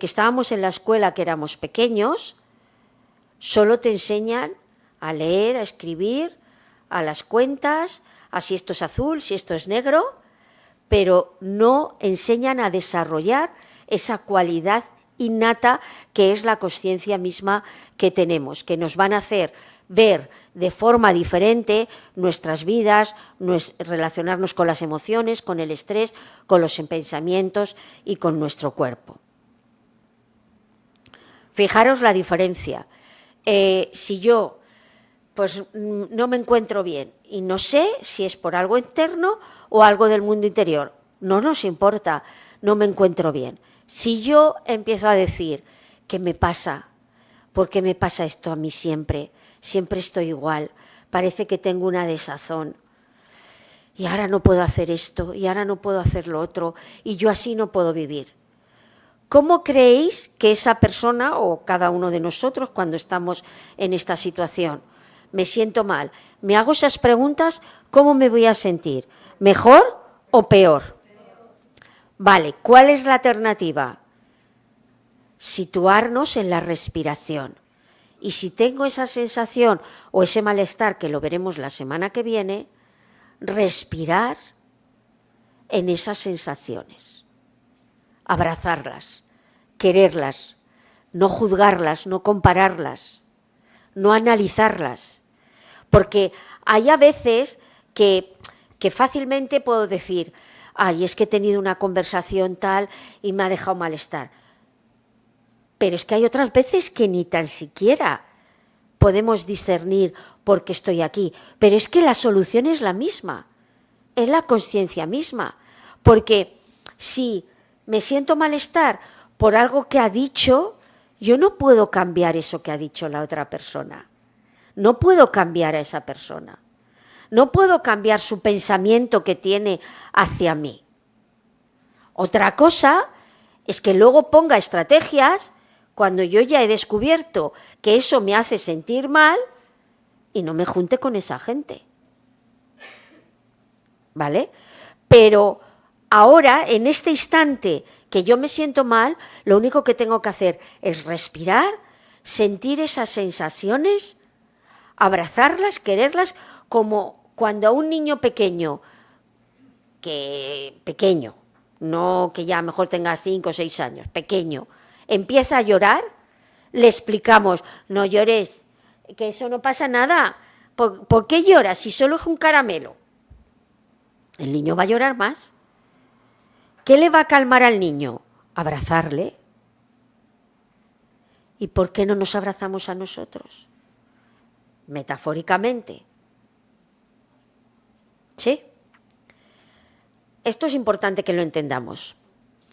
estábamos en la escuela, que éramos pequeños, solo te enseñan a leer, a escribir, a las cuentas, a si esto es azul, si esto es negro, pero no enseñan a desarrollar esa cualidad innata que es la conciencia misma que tenemos, que nos van a hacer ver de forma diferente nuestras vidas, relacionarnos con las emociones, con el estrés, con los pensamientos y con nuestro cuerpo. Fijaros la diferencia. Si yo pues no me encuentro bien y no sé si es por algo interno o algo del mundo interior, no nos importa, no me encuentro bien. Si yo empiezo a decir, ¿qué me pasa? ¿Por qué me pasa esto a mí siempre? Siempre estoy igual, parece que tengo una desazón. Y ahora no puedo hacer esto, y ahora no puedo hacer lo otro, y yo así no puedo vivir. ¿Cómo creéis que esa persona o cada uno de nosotros cuando estamos en esta situación? Me siento mal. Me hago esas preguntas, ¿cómo me voy a sentir? ¿Mejor o peor? Vale, ¿cuál es la alternativa? Situarnos en la respiración Y si tengo esa sensación o ese malestar, que lo veremos la semana que viene, respirar en esas sensaciones, abrazarlas, quererlas, no juzgarlas, no compararlas, no analizarlas. Porque hay a veces que fácilmente puedo decir, ay, es que he tenido una conversación tal y me ha dejado malestar. Pero es que hay otras veces que ni tan siquiera podemos discernir por qué estoy aquí. Pero es que la solución es la misma, es la consciencia misma. Porque si me siento malestar por algo que ha dicho, yo no puedo cambiar eso que ha dicho la otra persona. No puedo cambiar a esa persona. No puedo cambiar su pensamiento que tiene hacia mí. Otra cosa es que luego ponga estrategias cuando yo ya he descubierto que eso me hace sentir mal y no me junte con esa gente. ¿Vale? Pero ahora, en este instante que yo me siento mal, lo único que tengo que hacer es respirar, sentir esas sensaciones, abrazarlas, quererlas, como cuando a un niño pequeño, no que ya mejor tenga 5 o 6 años, pequeño, empieza a llorar, le explicamos, no llores, que eso no pasa nada. ¿Por qué lloras si solo es un caramelo? El niño va a llorar más. ¿Qué le va a calmar al niño? Abrazarle. ¿Y por qué no nos abrazamos a nosotros? Metafóricamente. ¿Sí? Esto es importante que lo entendamos.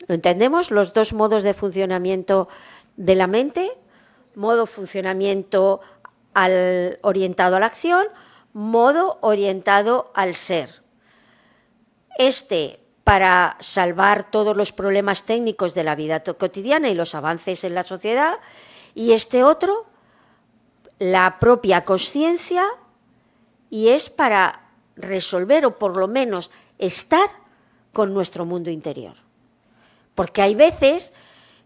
¿Lo entendemos? Los dos modos de funcionamiento de la mente, modo funcionamiento orientado a la acción, modo orientado al ser. Para salvar todos los problemas técnicos de la vida cotidiana y los avances en la sociedad, y otro, la propia consciencia, y es para resolver o por lo menos estar con nuestro mundo interior. Porque hay veces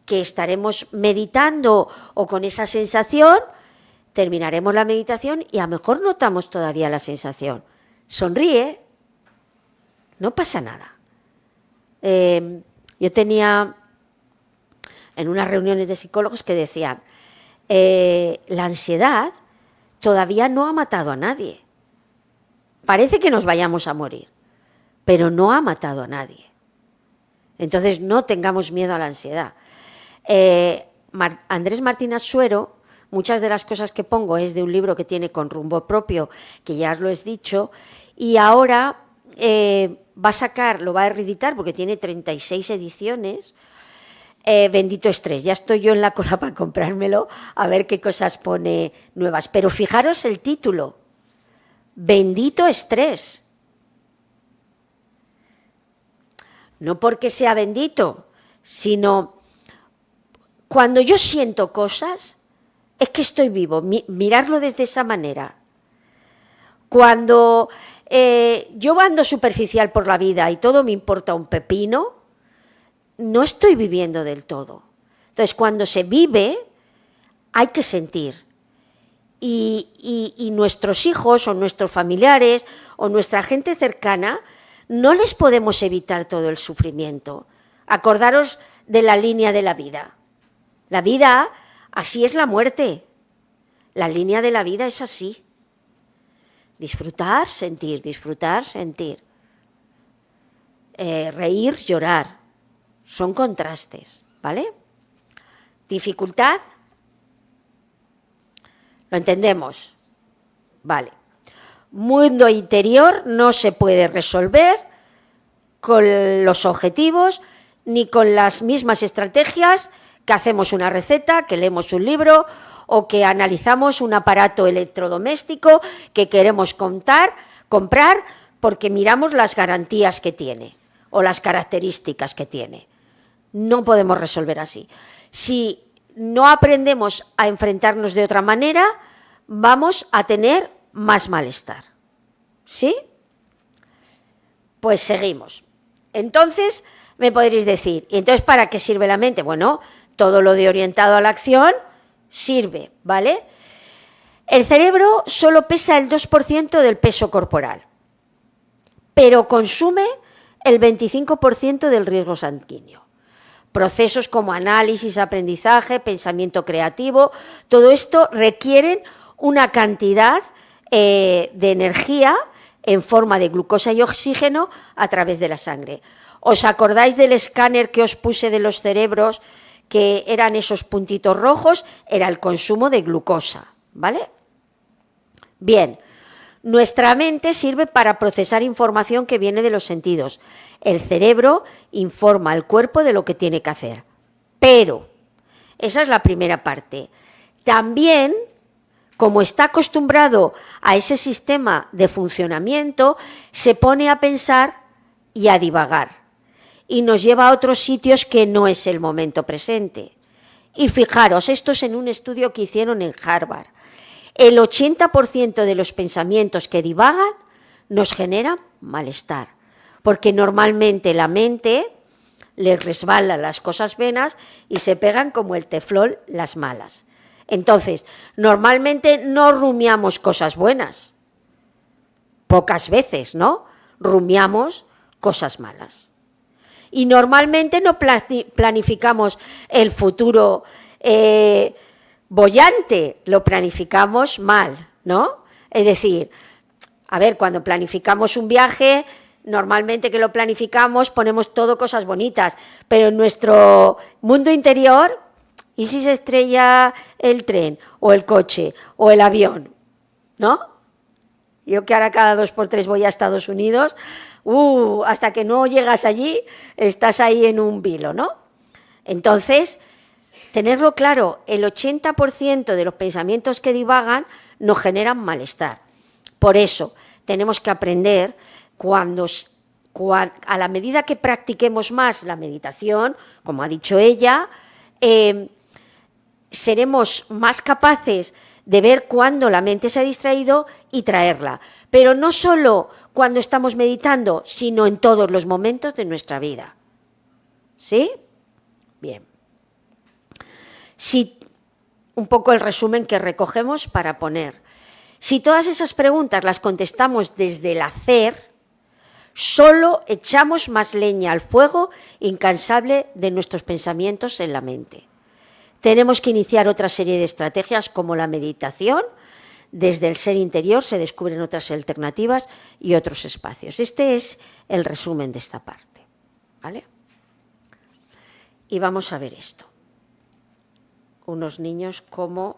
que estaremos meditando o con esa sensación, terminaremos la meditación y a lo mejor notamos todavía la sensación. Sonríe, no pasa nada. Yo tenía en unas reuniones de psicólogos que decían, la ansiedad todavía no ha matado a nadie. Parece que nos vayamos a morir, pero no ha matado a nadie. Entonces no tengamos miedo a la ansiedad. Andrés Martínez Suero, muchas de las cosas que pongo es de un libro que tiene Con rumbo propio, que ya os lo he dicho, y ahora lo va a reeditar porque tiene 36 ediciones, Bendito Estrés. Ya estoy yo en la cola para comprármelo, a ver qué cosas pone nuevas. Pero fijaros el título, Bendito Estrés. No porque sea bendito, sino cuando yo siento cosas, es que estoy vivo. Mirarlo desde esa manera. Cuando yo ando superficial por la vida y todo me importa un pepino, no estoy viviendo del todo. Entonces, cuando se vive, hay que sentir. Y nuestros hijos o nuestros familiares o nuestra gente cercana, no les podemos evitar todo el sufrimiento. Acordaros de la línea de la vida. La vida, así es la muerte. La línea de la vida es así. Disfrutar, sentir, disfrutar, sentir. Reír, llorar. Son contrastes, ¿vale? Dificultad. ¿Lo entendemos? Vale. Mundo interior no se puede resolver con los objetivos ni con las mismas estrategias que hacemos una receta, que leemos un libro o que analizamos un aparato electrodoméstico que queremos comprar porque miramos las garantías que tiene o las características que tiene. No podemos resolver así. Si no aprendemos a enfrentarnos de otra manera, vamos a tener más malestar. ¿Sí? Pues seguimos. Entonces, me podréis decir, ¿y entonces para qué sirve la mente? Bueno, todo lo de orientado a la acción sirve, ¿vale? El cerebro solo pesa el 2% del peso corporal, pero consume el 25% del riesgo sanguíneo. Procesos como análisis, aprendizaje, pensamiento creativo, todo esto requieren una cantidad de energía en forma de glucosa y oxígeno a través de la sangre. ¿Os acordáis del escáner que os puse de los cerebros, que eran esos puntitos rojos? Era el consumo de glucosa, ¿vale? Bien, nuestra mente sirve para procesar información que viene de los sentidos. El cerebro informa al cuerpo de lo que tiene que hacer. Pero, esa es la primera parte. También, como está acostumbrado a ese sistema de funcionamiento, se pone a pensar y a divagar. Y nos lleva a otros sitios que no es el momento presente. Y fijaros, esto es en un estudio que hicieron en Harvard. El 80% de los pensamientos que divagan nos generan malestar, porque normalmente la mente le resbalan las cosas buenas y se pegan como el teflón las malas. Entonces, normalmente no rumiamos cosas buenas, pocas veces, ¿no? Rumiamos cosas malas. Y normalmente no planificamos el futuro boyante, lo planificamos mal, ¿no? Es decir, a ver, cuando planificamos un viaje, normalmente que lo planificamos ponemos todo cosas bonitas, pero en nuestro mundo interior, ¿y si se estrella el tren o el coche o el avión? ¿No? Yo que ahora cada 2x3 voy a Estados Unidos, hasta que no llegas allí, estás ahí en un vilo, ¿no? Entonces, tenerlo claro, el 80% de los pensamientos que divagan nos generan malestar. Por eso, tenemos que aprender a la medida que practiquemos más la meditación, como ha dicho ella, seremos más capaces de ver cuándo la mente se ha distraído y traerla. Pero no solo cuando estamos meditando, sino en todos los momentos de nuestra vida. ¿Sí? Bien. Si, un poco el resumen que recogemos para poner. Si todas esas preguntas las contestamos desde el hacer, solo echamos más leña al fuego incansable de nuestros pensamientos en la mente. Tenemos que iniciar otra serie de estrategias como la meditación. Desde el ser interior se descubren otras alternativas y otros espacios. Este es el resumen de esta parte, ¿vale? Y vamos a ver esto. Unos niños cómo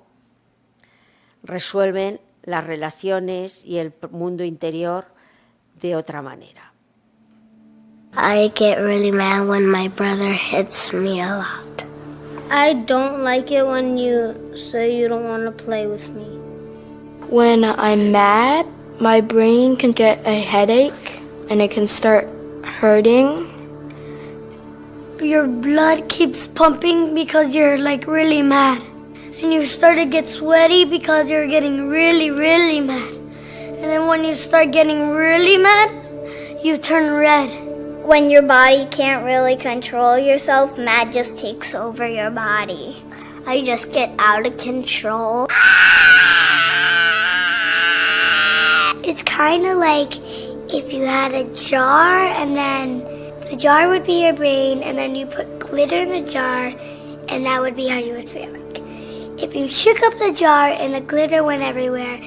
resuelven las relaciones y el mundo interior de otra manera. I get really mad when my brother hits me a lot. I don't like it when you say you don't want to play with me. When I'm mad, my brain can get a headache and it can start hurting. Your blood keeps pumping because you're like really mad. And you start to get sweaty because you're getting really, really mad. And then when you start getting really mad, you turn red. When your body can't really control yourself, mad just takes over your body. I just get out of control. It's kind of like if you had a jar and then the jar would be your brain and then you put glitter in the jar and that would be how you would feel like. If you shook up the jar and the glitter went everywhere,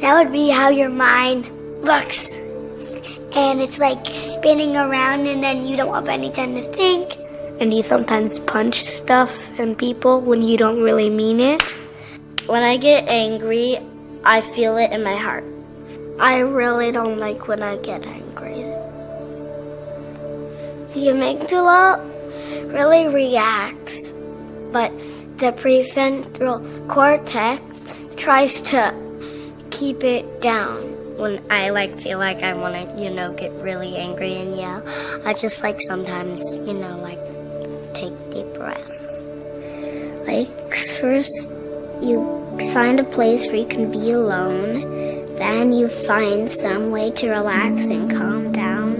that would be how your mind looks. And it's like spinning around and then you don't have any time to think. And you sometimes punch stuff and people when you don't really mean it. When I get angry, I feel it in my heart. I really don't like when I get angry. The amygdala really reacts, but the prefrontal cortex tries to keep it down. When I feel like I want to, get really angry and yell, I just sometimes, take deep breaths. First you find a place where you can be alone, then you find some way to relax and calm down.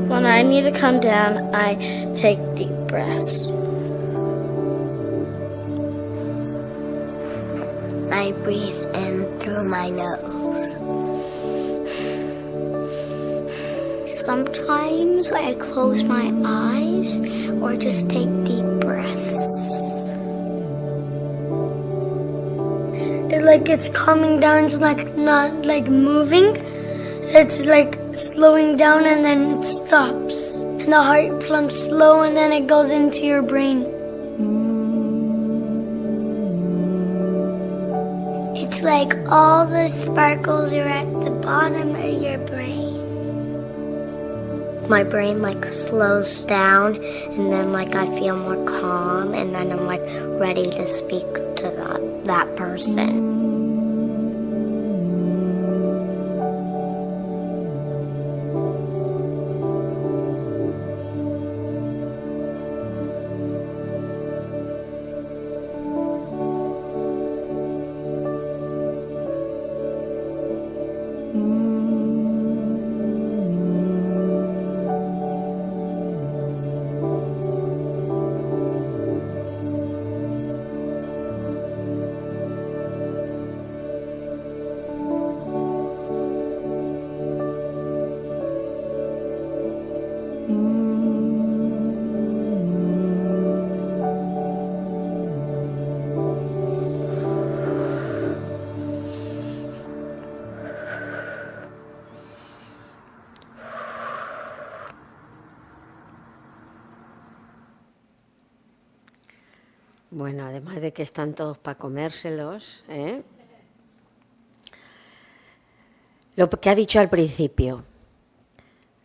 When I need to calm down, I take deep breaths. I breathe in through my nose. Sometimes I close my eyes or just take deep breaths. It's coming down, it's not moving. It's slowing down and then it stops. And the heart pumps slow and then it goes into your brain. It's like all the sparkles are at the bottom of your brain. My brain slows down and then I feel more calm and then I'm ready to speak to that person. Bueno, además de que están todos para comérselos, ¿eh? Lo que ha dicho al principio,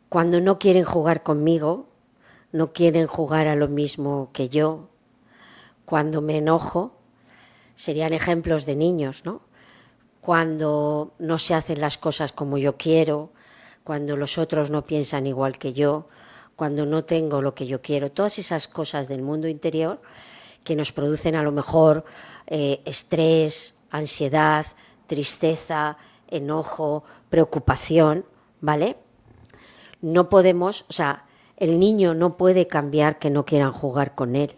cuando no quieren jugar conmigo, no quieren jugar a lo mismo que yo, cuando me enojo, serían ejemplos de niños, ¿no? Cuando no se hacen las cosas como yo quiero, cuando los otros no piensan igual que yo, cuando no tengo lo que yo quiero, todas esas cosas del mundo interior que nos producen a lo mejor estrés, ansiedad, tristeza, enojo, preocupación, ¿vale? No podemos, el niño no puede cambiar que no quieran jugar con él.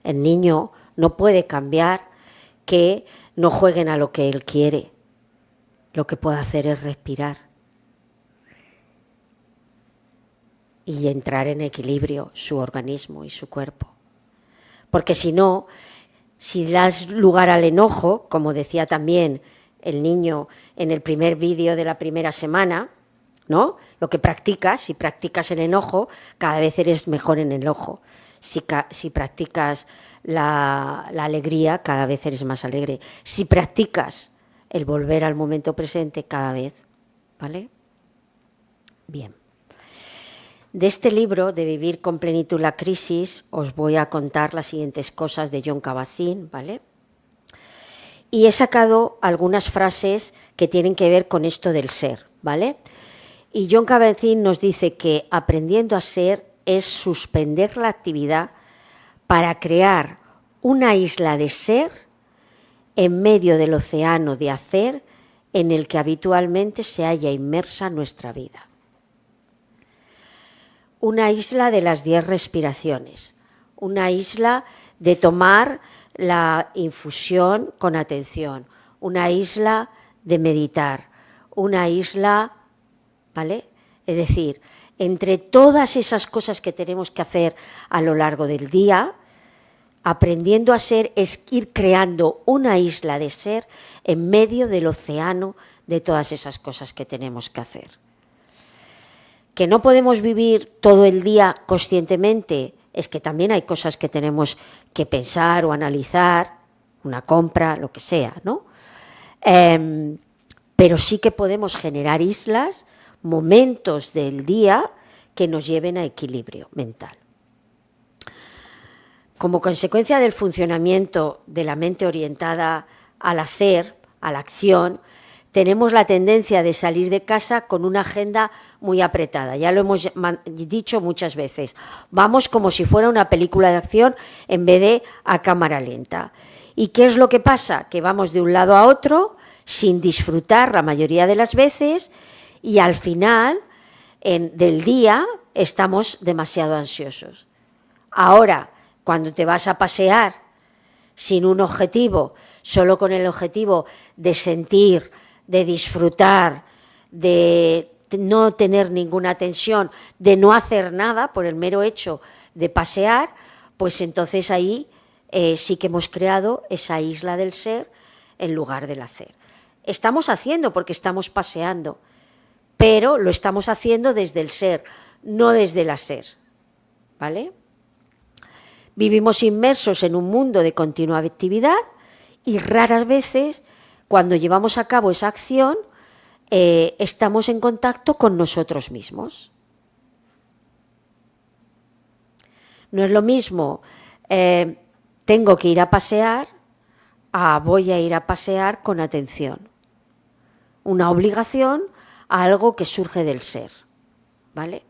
El niño no puede cambiar que no jueguen a lo que él quiere. Lo que puede hacer es respirar y entrar en equilibrio su organismo y su cuerpo. Porque si no, si das lugar al enojo, como decía también el niño en el primer vídeo de la primera semana, ¿no? Lo que practicas, si practicas el enojo, cada vez eres mejor en el enojo. Si practicas la alegría, cada vez eres más alegre. Si practicas el volver al momento presente, cada vez, ¿vale? Bien. De este libro, de Vivir con plenitud la crisis, os voy a contar las siguientes cosas de Jon Kabat-Zinn, ¿vale? Y he sacado algunas frases que tienen que ver con esto del ser, ¿vale? Y Jon Kabat-Zinn nos dice que aprendiendo a ser es suspender la actividad para crear una isla de ser en medio del océano de hacer en el que habitualmente se halla inmersa nuestra vida. Una isla de las 10 respiraciones, una isla de tomar la infusión con atención, una isla de meditar, una isla, ¿vale? Es decir, entre todas esas cosas que tenemos que hacer a lo largo del día, aprendiendo a ser es ir creando una isla de ser en medio del océano de todas esas cosas que tenemos que hacer. Que no podemos vivir todo el día conscientemente, es que también hay cosas que tenemos que pensar o analizar, una compra, lo que sea, ¿no? Pero sí que podemos generar islas, momentos del día que nos lleven a equilibrio mental. Como consecuencia del funcionamiento de la mente orientada al hacer, a la acción, tenemos la tendencia de salir de casa con una agenda muy apretada. Ya lo hemos dicho muchas veces. Vamos como si fuera una película de acción en vez de a cámara lenta. ¿Y qué es lo que pasa? Que vamos de un lado a otro sin disfrutar la mayoría de las veces y al final del día estamos demasiado ansiosos. Ahora, cuando te vas a pasear, sin un objetivo, solo con el objetivo de sentir, de disfrutar, de no tener ninguna tensión, de no hacer nada por el mero hecho de pasear, pues entonces ahí sí que hemos creado esa isla del ser en lugar del hacer. Estamos haciendo porque estamos paseando, pero lo estamos haciendo desde el ser, no desde el hacer, ¿vale? Vivimos inmersos en un mundo de continua actividad y raras veces, cuando llevamos a cabo esa acción, estamos en contacto con nosotros mismos. No es lo mismo, tengo que ir a pasear, voy a ir a pasear con atención. Una obligación a algo que surge del ser, ¿vale?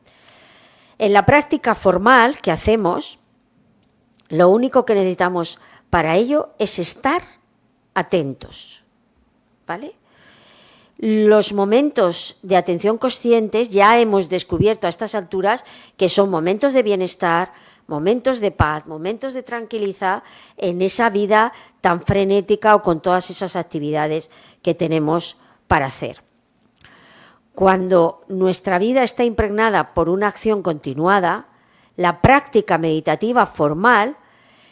En la práctica formal que hacemos, lo único que necesitamos para ello es estar atentos, ¿vale? Los momentos de atención conscientes ya hemos descubierto a estas alturas que son momentos de bienestar, momentos de paz, momentos de tranquilidad en esa vida tan frenética o con todas esas actividades que tenemos para hacer. Cuando nuestra vida está impregnada por una acción continuada, la práctica meditativa formal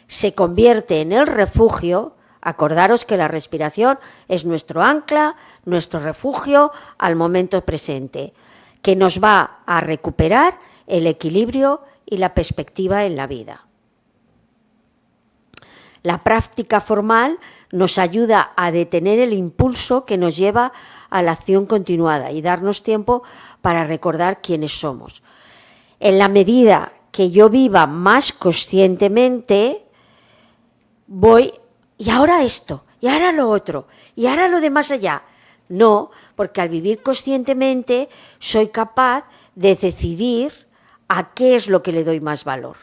se convierte en el refugio. Acordaros que la respiración es nuestro ancla, nuestro refugio al momento presente, que nos va a recuperar el equilibrio y la perspectiva en la vida. La práctica formal nos ayuda a detener el impulso que nos lleva a la acción continuada y darnos tiempo para recordar quiénes somos. En la medida que yo viva más conscientemente, voy, y ahora esto, y ahora lo otro, y ahora lo de más allá. No, porque al vivir conscientemente soy capaz de decidir a qué es lo que le doy más valor.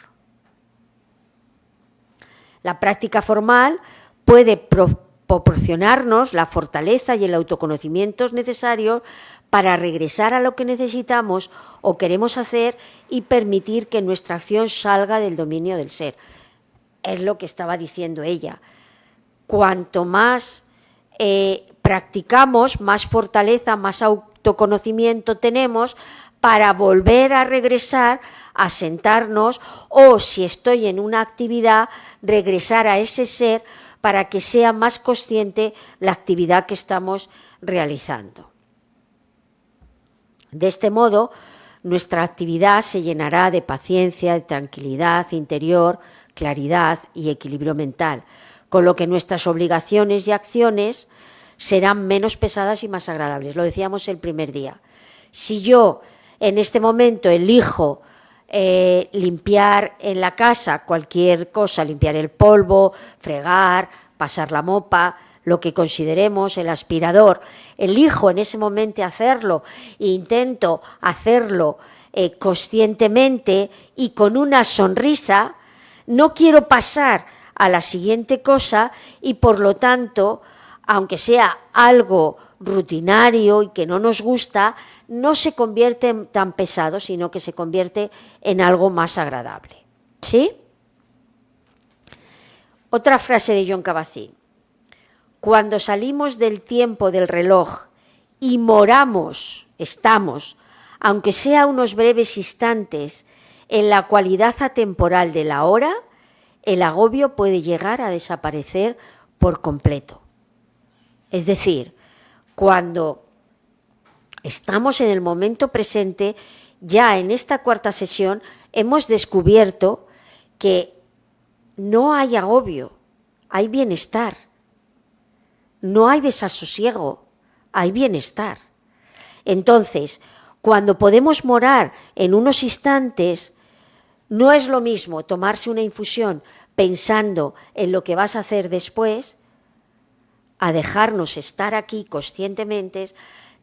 La práctica formal puede proporcionarnos la fortaleza y el autoconocimiento necesarios para regresar a lo que necesitamos o queremos hacer y permitir que nuestra acción salga del dominio del ser. Es lo que estaba diciendo ella. Cuanto más practicamos, más fortaleza, más autoconocimiento tenemos para volver a regresar, a sentarnos, o si estoy en una actividad, regresar a ese ser para que sea más consciente la actividad que estamos realizando. De este modo, nuestra actividad se llenará de paciencia, de tranquilidad interior, claridad y equilibrio mental, con lo que nuestras obligaciones y acciones serán menos pesadas y más agradables. Lo decíamos el primer día. Si yo en este momento elijo limpiar en la casa cualquier cosa, limpiar el polvo, fregar, pasar la mopa, lo que consideremos, el aspirador, elijo en ese momento hacerlo e intento hacerlo conscientemente y con una sonrisa, no quiero pasar a la siguiente cosa y por lo tanto, aunque sea algo rutinario y que no nos gusta, no se convierte en tan pesado, sino que se convierte en algo más agradable. ¿Sí? Otra frase de Jon Kabat-Zinn. Cuando salimos del tiempo del reloj y estamos, aunque sea unos breves instantes, en la cualidad atemporal de la hora, el agobio puede llegar a desaparecer por completo. Es decir, cuando estamos en el momento presente, ya en esta cuarta sesión hemos descubierto que no hay agobio, hay bienestar. No hay desasosiego, hay bienestar. Entonces, cuando podemos morar en unos instantes, no es lo mismo tomarse una infusión pensando en lo que vas a hacer después, a dejarnos estar aquí conscientemente,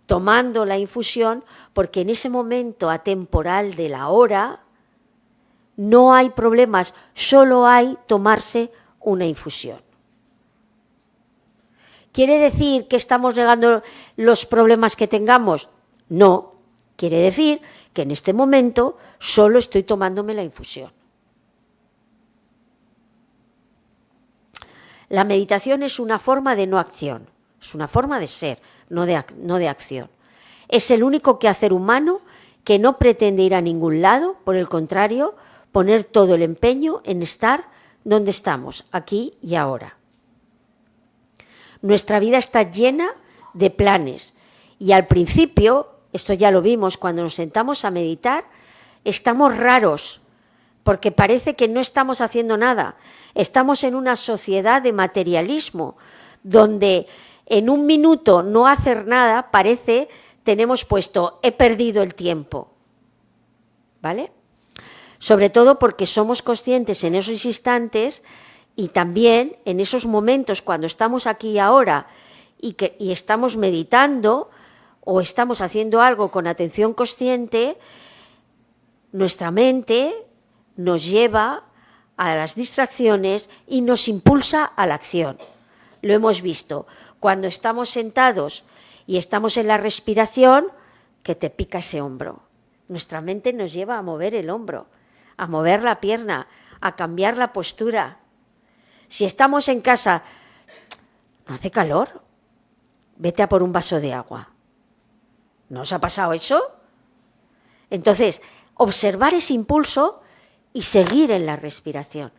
tomando la infusión, porque en ese momento atemporal de la hora no hay problemas, solo hay tomarse una infusión. ¿Quiere decir que estamos negando los problemas que tengamos? No, quiere decir que en este momento solo estoy tomándome la infusión. La meditación es una forma de no acción, es una forma de ser, no de acción. Es el único quehacer humano que no pretende ir a ningún lado, por el contrario, poner todo el empeño en estar donde estamos, aquí y ahora. Nuestra vida está llena de planes y al principio, esto ya lo vimos cuando nos sentamos a meditar, estamos raros porque parece que no estamos haciendo nada. Estamos en una sociedad de materialismo donde en un minuto no hacer nada parece, tenemos puesto, he perdido el tiempo, ¿vale? Sobre todo porque somos conscientes en esos instantes y también en esos momentos cuando estamos aquí y ahora y estamos meditando o estamos haciendo algo con atención consciente, nuestra mente nos lleva a las distracciones y nos impulsa a la acción. Lo hemos visto. Cuando estamos sentados y estamos en la respiración, que te pica ese hombro. Nuestra mente nos lleva a mover el hombro, a mover la pierna, a cambiar la postura. Si estamos en casa, ¿no hace calor? Vete a por un vaso de agua. ¿No os ha pasado eso? Entonces, observar ese impulso y seguir en la respiración.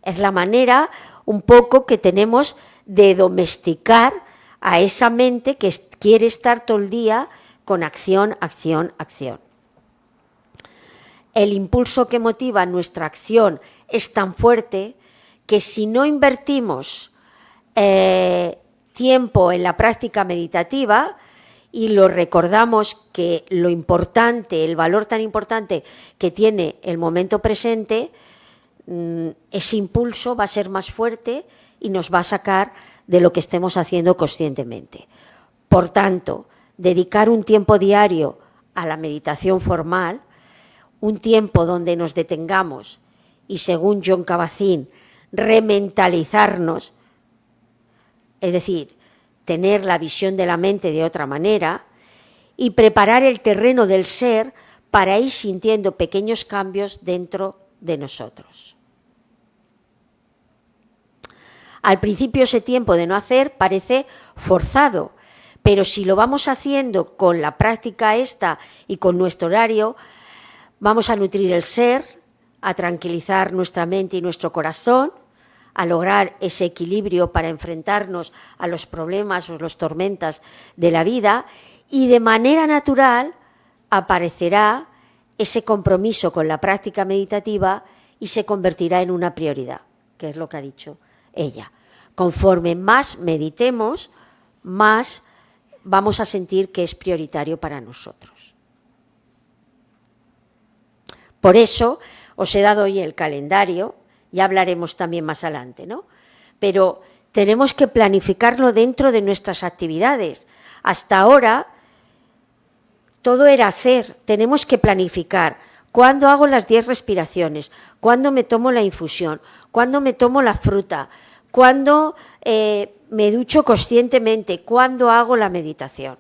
Es la manera un poco que tenemos de domesticar a esa mente que quiere estar todo el día con acción, acción, acción. El impulso que motiva nuestra acción es tan fuerte que si no invertimos tiempo en la práctica meditativa y lo recordamos que lo importante, el valor tan importante que tiene el momento presente, ese impulso va a ser más fuerte y nos va a sacar de lo que estemos haciendo conscientemente. Por tanto, dedicar un tiempo diario a la meditación formal, un tiempo donde nos detengamos y, según Jon Kabat-Zinn, rementalizarnos, es decir, tener la visión de la mente de otra manera y preparar el terreno del ser para ir sintiendo pequeños cambios dentro de nosotros. Al principio ese tiempo de no hacer parece forzado, pero si lo vamos haciendo con la práctica esta y con nuestro horario, vamos a nutrir el ser, a tranquilizar nuestra mente y nuestro corazón, a lograr ese equilibrio para enfrentarnos a los problemas o las tormentas de la vida y de manera natural aparecerá ese compromiso con la práctica meditativa y se convertirá en una prioridad, que es lo que ha dicho ella. Conforme más meditemos, más vamos a sentir que es prioritario para nosotros. Por eso os he dado hoy el calendario, ya hablaremos también más adelante, ¿no? Pero tenemos que planificarlo dentro de nuestras actividades. Hasta ahora todo era hacer, tenemos que planificar. ¿Cuándo hago las 10 respiraciones? ¿Cuándo me tomo la infusión? ¿Cuándo me tomo la fruta? ¿Cuándo me ducho conscientemente? ¿Cuándo hago la meditación?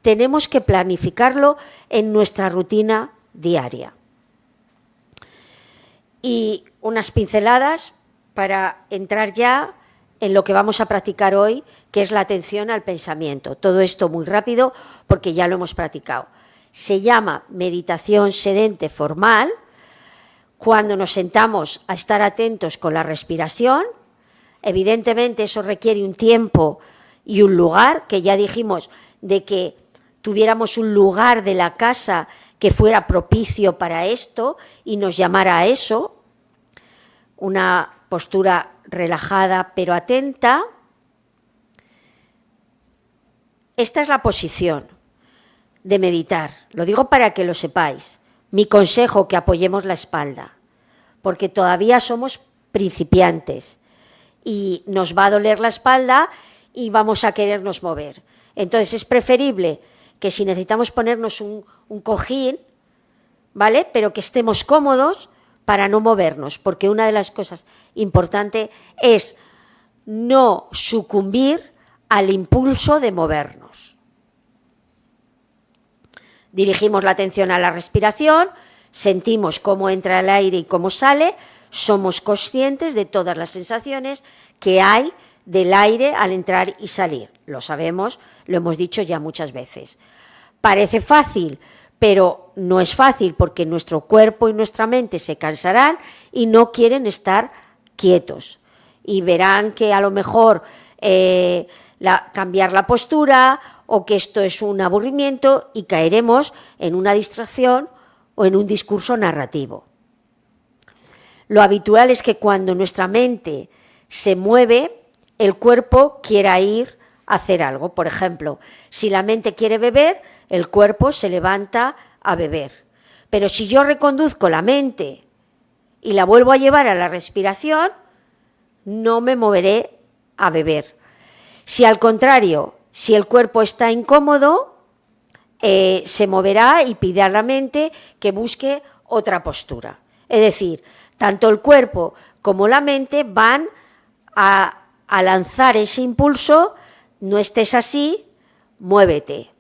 Tenemos que planificarlo en nuestra rutina diaria. Y unas pinceladas para entrar ya en lo que vamos a practicar hoy, que es la atención al pensamiento. Todo esto muy rápido porque ya lo hemos practicado. Se llama meditación sedente formal, cuando nos sentamos a estar atentos con la respiración. Evidentemente eso requiere un tiempo y un lugar, que ya dijimos de que tuviéramos un lugar de la casa que fuera propicio para esto y nos llamara a eso, una postura relajada pero atenta. Esta es la posición de meditar, lo digo para que lo sepáis. Mi consejo, que apoyemos la espalda, porque todavía somos principiantes y nos va a doler la espalda y vamos a querernos mover. Entonces es preferible que si necesitamos ponernos un cojín, ¿vale? Pero que estemos cómodos para no movernos, porque una de las cosas importantes es no sucumbir al impulso de movernos. Dirigimos la atención a la respiración, sentimos cómo entra el aire y cómo sale, somos conscientes de todas las sensaciones que hay del aire al entrar y salir. Lo sabemos, lo hemos dicho ya muchas veces. Parece fácil, pero no es fácil porque nuestro cuerpo y nuestra mente se cansarán y no quieren estar quietos. Y verán que a lo mejor cambiar la postura o que esto es un aburrimiento y caeremos en una distracción o en un discurso narrativo. Lo habitual es que cuando nuestra mente se mueve, el cuerpo quiera ir a hacer algo. Por ejemplo, si la mente quiere beber, el cuerpo se levanta a beber. Pero si yo reconduzco la mente y la vuelvo a llevar a la respiración, no me moveré a beber. Si al contrario, si el cuerpo está incómodo, se moverá y pedirá a la mente que busque otra postura. Es decir, tanto el cuerpo como la mente van a lanzar ese impulso: no estés así, muévete.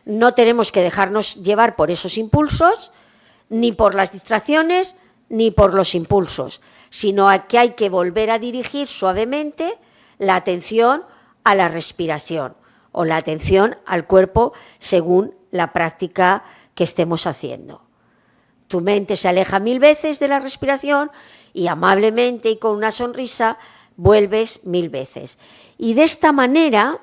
No tenemos que dejarnos llevar por esos impulsos, ni por las distracciones, ni por los impulsos, sino que hay que volver a dirigir suavemente la atención a la respiración o la atención al cuerpo según la práctica que estemos haciendo. Tu mente se aleja 1000 veces de la respiración y amablemente y con una sonrisa vuelves 1000 veces. Y de esta manera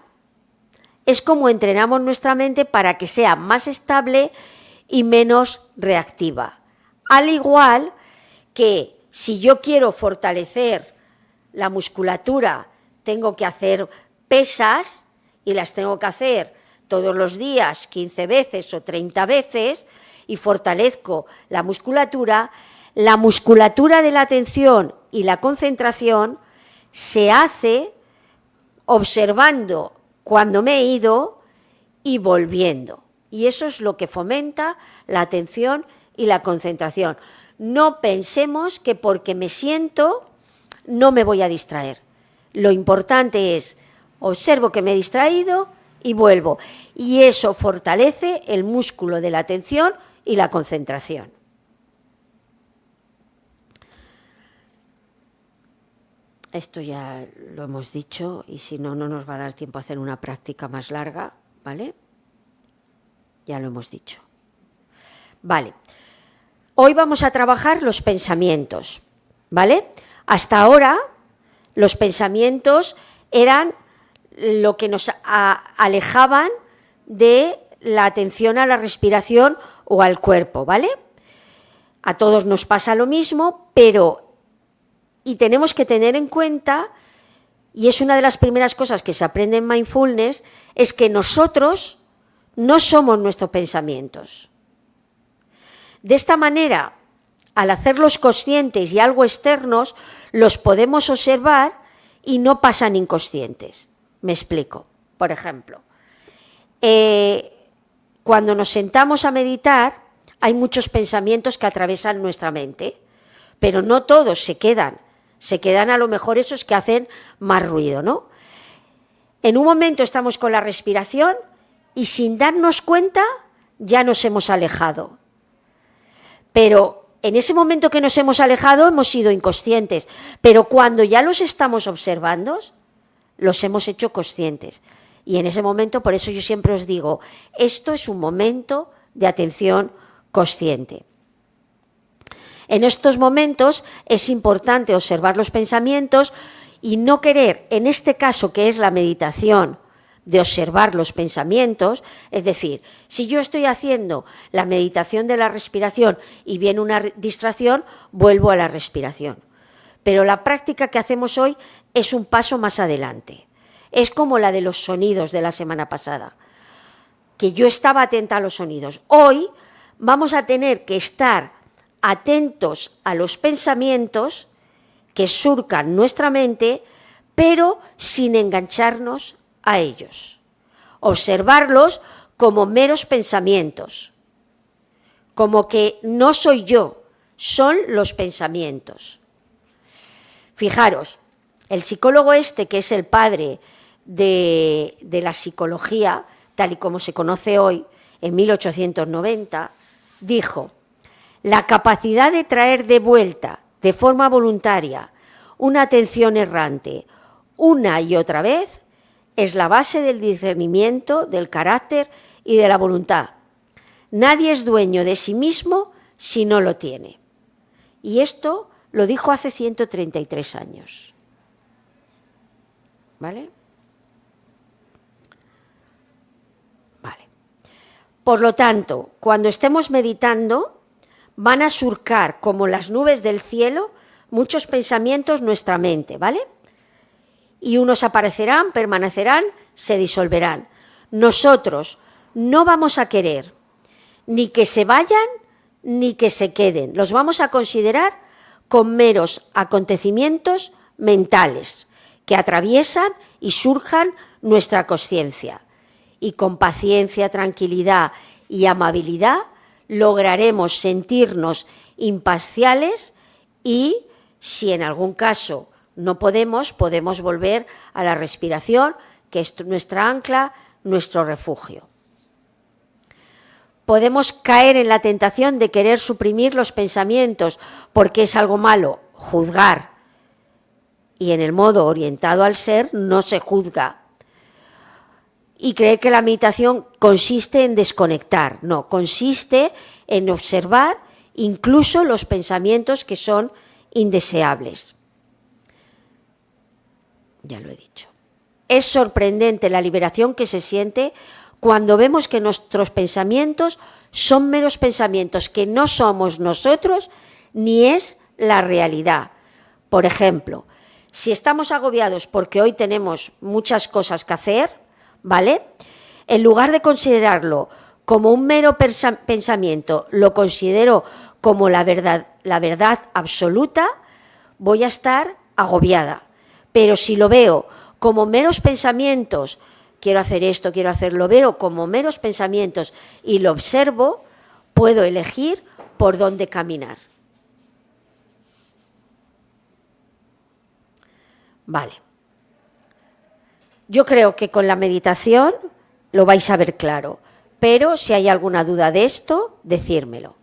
es como entrenamos nuestra mente para que sea más estable y menos reactiva. Al igual que si yo quiero fortalecer la musculatura, tengo que hacer pesas y las tengo que hacer todos los días 15 veces o 30 veces y fortalezco la musculatura de la atención y la concentración se hace observando cuando me he ido y volviendo. Y eso es lo que fomenta la atención y la concentración. No pensemos que porque me siento no me voy a distraer. Lo importante es, observo que me he distraído y vuelvo. Y eso fortalece el músculo de la atención y la concentración. Esto ya lo hemos dicho y si no, no nos va a dar tiempo a hacer una práctica más larga, ¿vale? Ya lo hemos dicho. Vale. Hoy vamos a trabajar los pensamientos, ¿vale? Hasta ahora los pensamientos eran lo que nos alejaban de la atención a la respiración o al cuerpo, ¿vale? A todos nos pasa lo mismo, y tenemos que tener en cuenta, y es una de las primeras cosas que se aprende en mindfulness, es que nosotros no somos nuestros pensamientos. De esta manera, al hacerlos conscientes y algo externos, los podemos observar y no pasan inconscientes. Me explico. Por ejemplo, cuando nos sentamos a meditar, hay muchos pensamientos que atraviesan nuestra mente, pero no todos se quedan a lo mejor esos que hacen más ruido, ¿no? En un momento estamos con la respiración y sin darnos cuenta ya nos hemos alejado. Pero en ese momento que nos hemos alejado hemos sido inconscientes, pero cuando ya los estamos observando, los hemos hecho conscientes. Y en ese momento, por eso yo siempre os digo, esto es un momento de atención consciente. En estos momentos es importante observar los pensamientos y no querer, en este caso que es la meditación, de observar los pensamientos, es decir, si yo estoy haciendo la meditación de la respiración y viene una distracción, vuelvo a la respiración. Pero la práctica que hacemos hoy es un paso más adelante. Es como la de los sonidos de la semana pasada, que yo estaba atenta a los sonidos. Hoy vamos a tener que estar atentos a los pensamientos que surcan nuestra mente, pero sin engancharnos a ellos. Observarlos como meros pensamientos, como que no soy yo, son los pensamientos. Fijaros, el psicólogo que es el padre de la psicología, tal y como se conoce hoy, en 1890, dijo: la capacidad de traer de vuelta, de forma voluntaria, una atención errante una y otra vez es la base del discernimiento, del carácter y de la voluntad. Nadie es dueño de sí mismo si no lo tiene. Y esto lo dijo hace 133 años. ¿Vale? Vale. Por lo tanto, cuando estemos meditando, van a surcar como las nubes del cielo muchos pensamientos nuestra mente, ¿vale? Y unos aparecerán, permanecerán, se disolverán. Nosotros no vamos a querer ni que se vayan ni que se queden. Los vamos a considerar con meros acontecimientos mentales que atraviesan y surjan nuestra conciencia. Y con paciencia, tranquilidad y amabilidad lograremos sentirnos imparciales y, si en algún caso no podemos volver a la respiración, que es nuestra ancla, nuestro refugio. Podemos caer en la tentación de querer suprimir los pensamientos porque es algo malo, juzgar. Y en el modo orientado al ser no se juzga. Y creer que la meditación consiste en desconectar. No, consiste en observar incluso los pensamientos que son indeseables. Ya lo he dicho. Es sorprendente la liberación que se siente cuando vemos que nuestros pensamientos son meros pensamientos, que no somos nosotros ni es la realidad. Por ejemplo, si estamos agobiados porque hoy tenemos muchas cosas que hacer, ¿vale? En lugar de considerarlo como un mero pensamiento, lo considero como la verdad absoluta, voy a estar agobiada. Pero si lo veo como meros pensamientos, quiero hacer esto, quiero hacerlo, lo veo como meros pensamientos y lo observo, puedo elegir por dónde caminar. Vale. Yo creo que con la meditación lo vais a ver claro, pero si hay alguna duda de esto, decírmelo.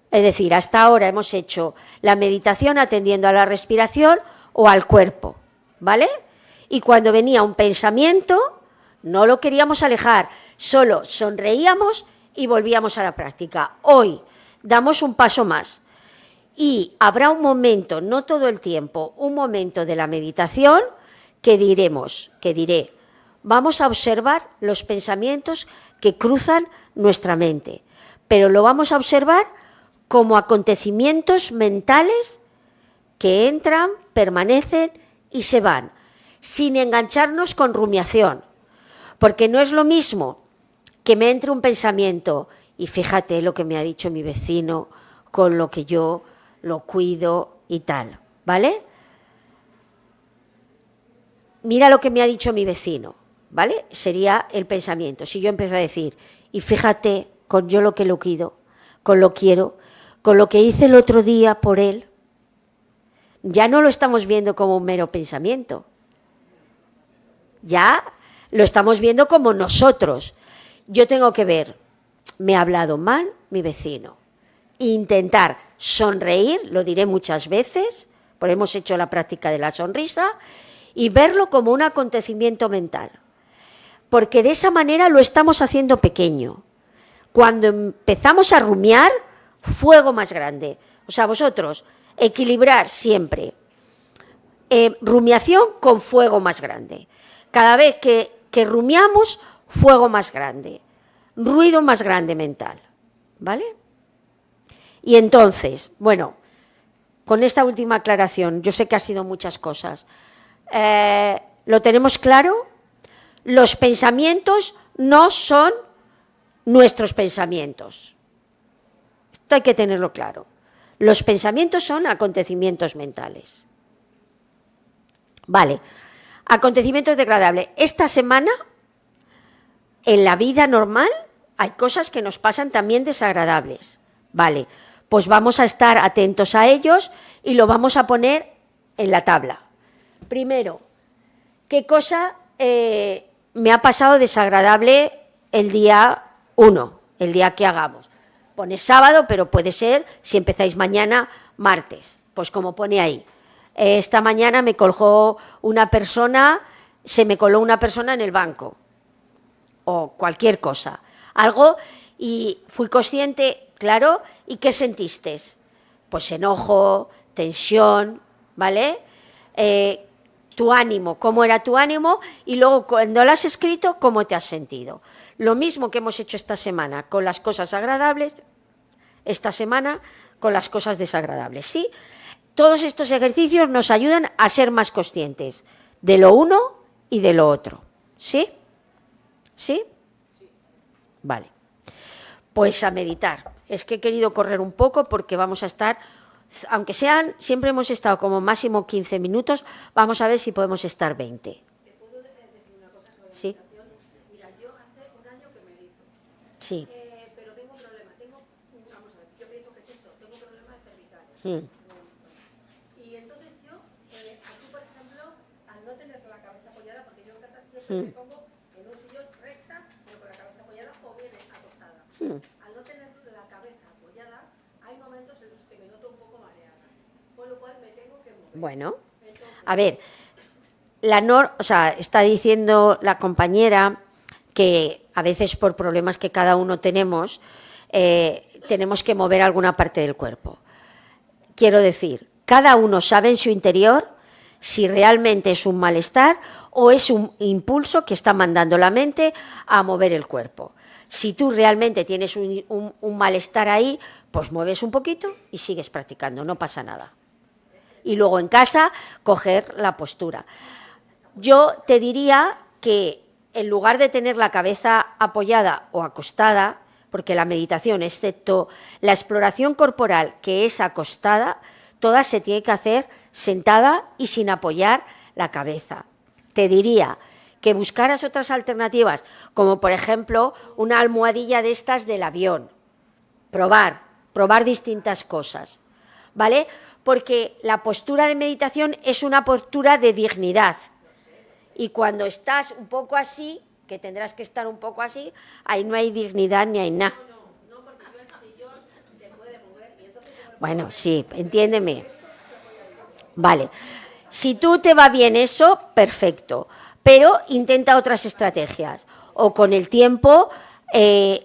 Es decir, hasta ahora hemos hecho la meditación atendiendo a la respiración o al cuerpo, ¿vale? Y cuando venía un pensamiento, no lo queríamos alejar, solo sonreíamos y volvíamos a la práctica. Hoy damos un paso más y habrá un momento, no todo el tiempo, un momento de la meditación que diré, vamos a observar los pensamientos que cruzan nuestra mente, pero lo vamos a observar como acontecimientos mentales que entran, permanecen y se van, sin engancharnos con rumiación, porque no es lo mismo que me entre un pensamiento y fíjate lo que me ha dicho mi vecino, con lo que yo lo cuido y tal, ¿vale? Mira lo que me ha dicho mi vecino, ¿vale? Sería el pensamiento. Si yo empiezo a decir, y fíjate con yo lo que lo cuido, con lo quiero, con lo que hice el otro día por él, ya no lo estamos viendo como un mero pensamiento. Ya lo estamos viendo como nosotros. Yo tengo que ver, me ha hablado mal mi vecino. Intentar sonreír, lo diré muchas veces, porque hemos hecho la práctica de la sonrisa, y verlo como un acontecimiento mental. Porque de esa manera lo estamos haciendo pequeño. Cuando empezamos a rumiar, fuego más grande. O sea, vosotros, equilibrar siempre rumiación con fuego más grande. Cada vez que rumiamos, fuego más grande, ruido más grande mental, ¿vale? Y entonces, bueno, con esta última aclaración, yo sé que ha sido muchas cosas, ¿lo tenemos claro? Los pensamientos no son nuestros pensamientos. Esto hay que tenerlo claro. Los pensamientos son acontecimientos mentales. Vale, acontecimientos degradables. Esta semana, en la vida normal, hay cosas que nos pasan también desagradables. Vale, pues vamos a estar atentos a ellos y lo vamos a poner en la tabla. Primero, ¿qué cosa me ha pasado desagradable el día 1, el día que hagamos? pone sábado, pero puede ser, si empezáis mañana, martes, pues como pone ahí. Esta mañana se me coló una persona en el banco, o cualquier cosa, algo, y fui consciente, claro, ¿y qué sentiste? Pues enojo, tensión, ¿vale? Tu ánimo, cómo era tu ánimo, y luego cuando lo has escrito, cómo te has sentido. Lo mismo que hemos hecho esta semana con las cosas agradables, esta semana con las cosas desagradables, ¿sí? Todos estos ejercicios nos ayudan a ser más conscientes de lo uno y de lo otro, ¿sí? ¿Sí? Vale. Pues a meditar. Es que he querido correr un poco porque vamos a estar, aunque sean, siempre hemos estado como máximo 15 minutos, vamos a ver si podemos estar 20. ¿Te puedo decir una cosa sobre Sí. meditación? Mira, yo hace un año que medito, Sí. pero tengo un problema. Vamos a ver, yo pienso que es esto, tengo problemas cervicales. Mm. Y entonces yo, aquí por ejemplo, al no tener la cabeza apoyada, porque yo en casa siempre Mm. me pongo en un sillón recta, pero con la cabeza apoyada o bien acostada. Mm. Al no tener la cabeza apoyada, hay momentos en los que me noto un poco mareada, con lo cual me tengo que mover. Bueno, Entonces, a ver, está diciendo la compañera que a veces por problemas que cada uno tenemos, tenemos que mover alguna parte del cuerpo. Quiero decir, cada uno sabe en su interior si realmente es un malestar o es un impulso que está mandando la mente a mover el cuerpo. Si tú realmente tienes un malestar ahí, pues mueves un poquito y sigues practicando, no pasa nada. Y luego en casa, coger la postura. Yo te diría que en lugar de tener la cabeza apoyada o acostada, porque la meditación, excepto la exploración corporal que es acostada, toda se tiene que hacer sentada y sin apoyar la cabeza. Te diría que buscaras otras alternativas, como por ejemplo una almohadilla de estas del avión. Probar distintas cosas, ¿vale? Porque la postura de meditación es una postura de dignidad. Y cuando estás un poco así, que tendrás que estar un poco así, ahí no hay dignidad ni hay nada. Bueno, sí, entiéndeme. Vale. Si tú te va bien eso, perfecto. Pero intenta otras estrategias. O con el tiempo,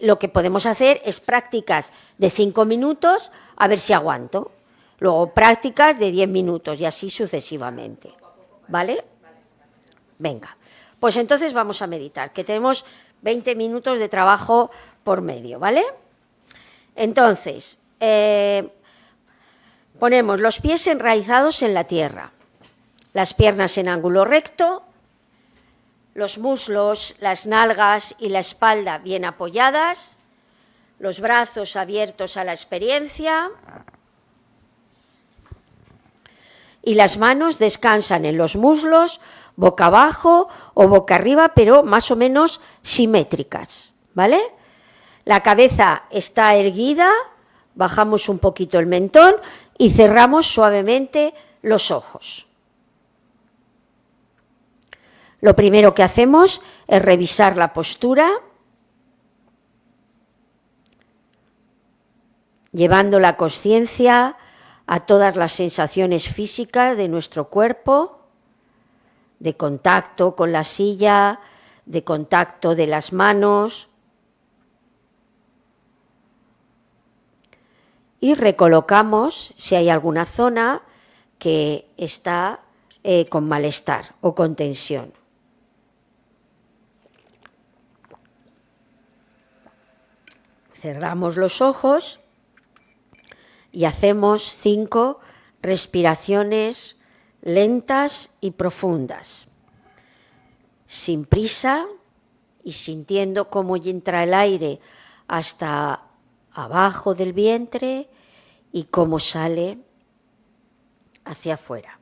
lo que podemos hacer es prácticas de 5 minutos, a ver si aguanto. Luego prácticas de 10 minutos y así sucesivamente. ¿Vale? Venga. Pues entonces vamos a meditar, que tenemos 20 minutos de trabajo por medio, ¿vale? Entonces, ponemos los pies enraizados en la tierra, las piernas en ángulo recto, los muslos, las nalgas y la espalda bien apoyadas, los brazos abiertos a la experiencia y las manos descansan en los muslos, boca abajo o boca arriba, pero más o menos simétricas, ¿vale? La cabeza está erguida, bajamos un poquito el mentón y cerramos suavemente los ojos. Lo primero que hacemos es revisar la postura, llevando la conciencia a todas las sensaciones físicas de nuestro cuerpo, de contacto con la silla, de contacto de las manos, y recolocamos si hay alguna zona que está con malestar o con tensión. Cerramos los ojos y hacemos 5 respiraciones lentas y profundas, sin prisa y sintiendo cómo entra el aire hasta abajo del vientre y cómo sale hacia afuera.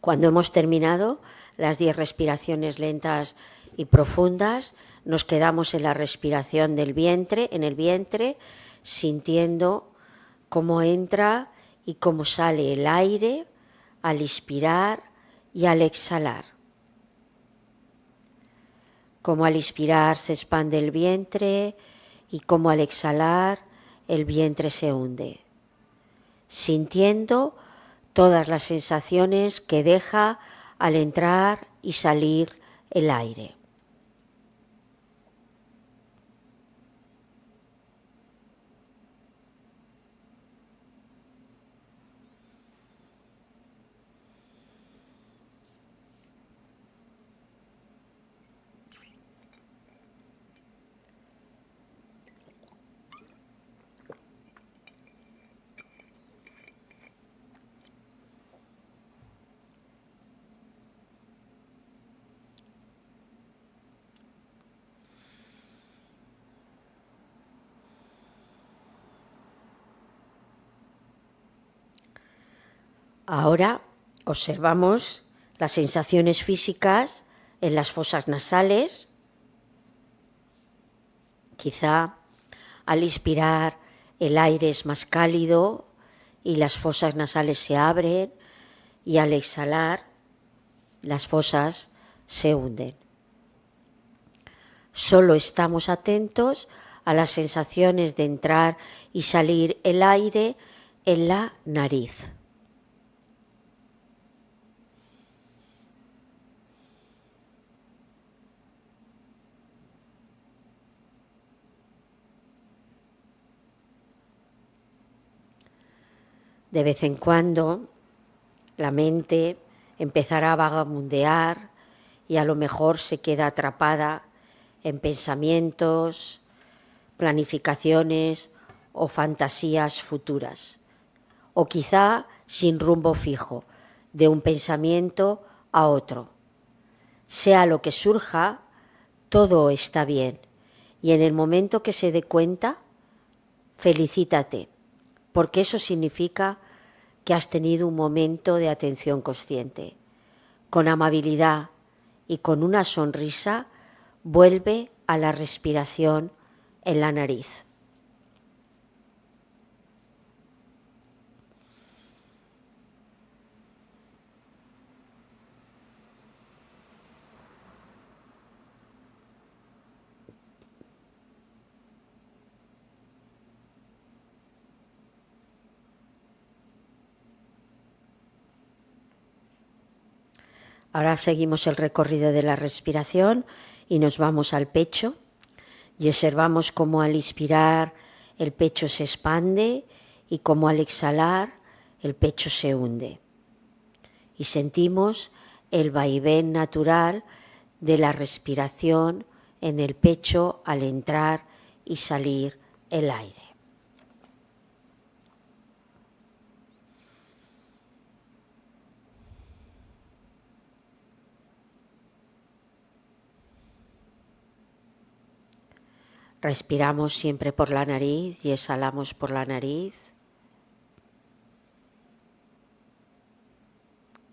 Cuando hemos terminado, las 10 respiraciones lentas y profundas. Nos quedamos en la respiración del vientre, en el vientre, sintiendo cómo entra y cómo sale el aire al inspirar y al exhalar. Cómo al inspirar se expande el vientre y cómo al exhalar el vientre se hunde, sintiendo todas las sensaciones que deja al entrar y salir el aire. Ahora observamos las sensaciones físicas en las fosas nasales. Quizá al inspirar el aire es más cálido y las fosas nasales se abren, y al exhalar las fosas se hunden. Solo estamos atentos a las sensaciones de entrar y salir el aire en la nariz. De vez en cuando la mente empezará a vagabundear y a lo mejor se queda atrapada en pensamientos, planificaciones o fantasías futuras, o quizá sin rumbo fijo, de un pensamiento a otro. Sea lo que surja, todo está bien, y en el momento que se dé cuenta, felicítate, porque eso significa que has tenido un momento de atención consciente. Con amabilidad y con una sonrisa, vuelve a la respiración en la nariz. Ahora seguimos el recorrido de la respiración y nos vamos al pecho y observamos cómo al inspirar el pecho se expande y cómo al exhalar el pecho se hunde. Y sentimos el vaivén natural de la respiración en el pecho al entrar y salir el aire. Respiramos siempre por la nariz y exhalamos por la nariz.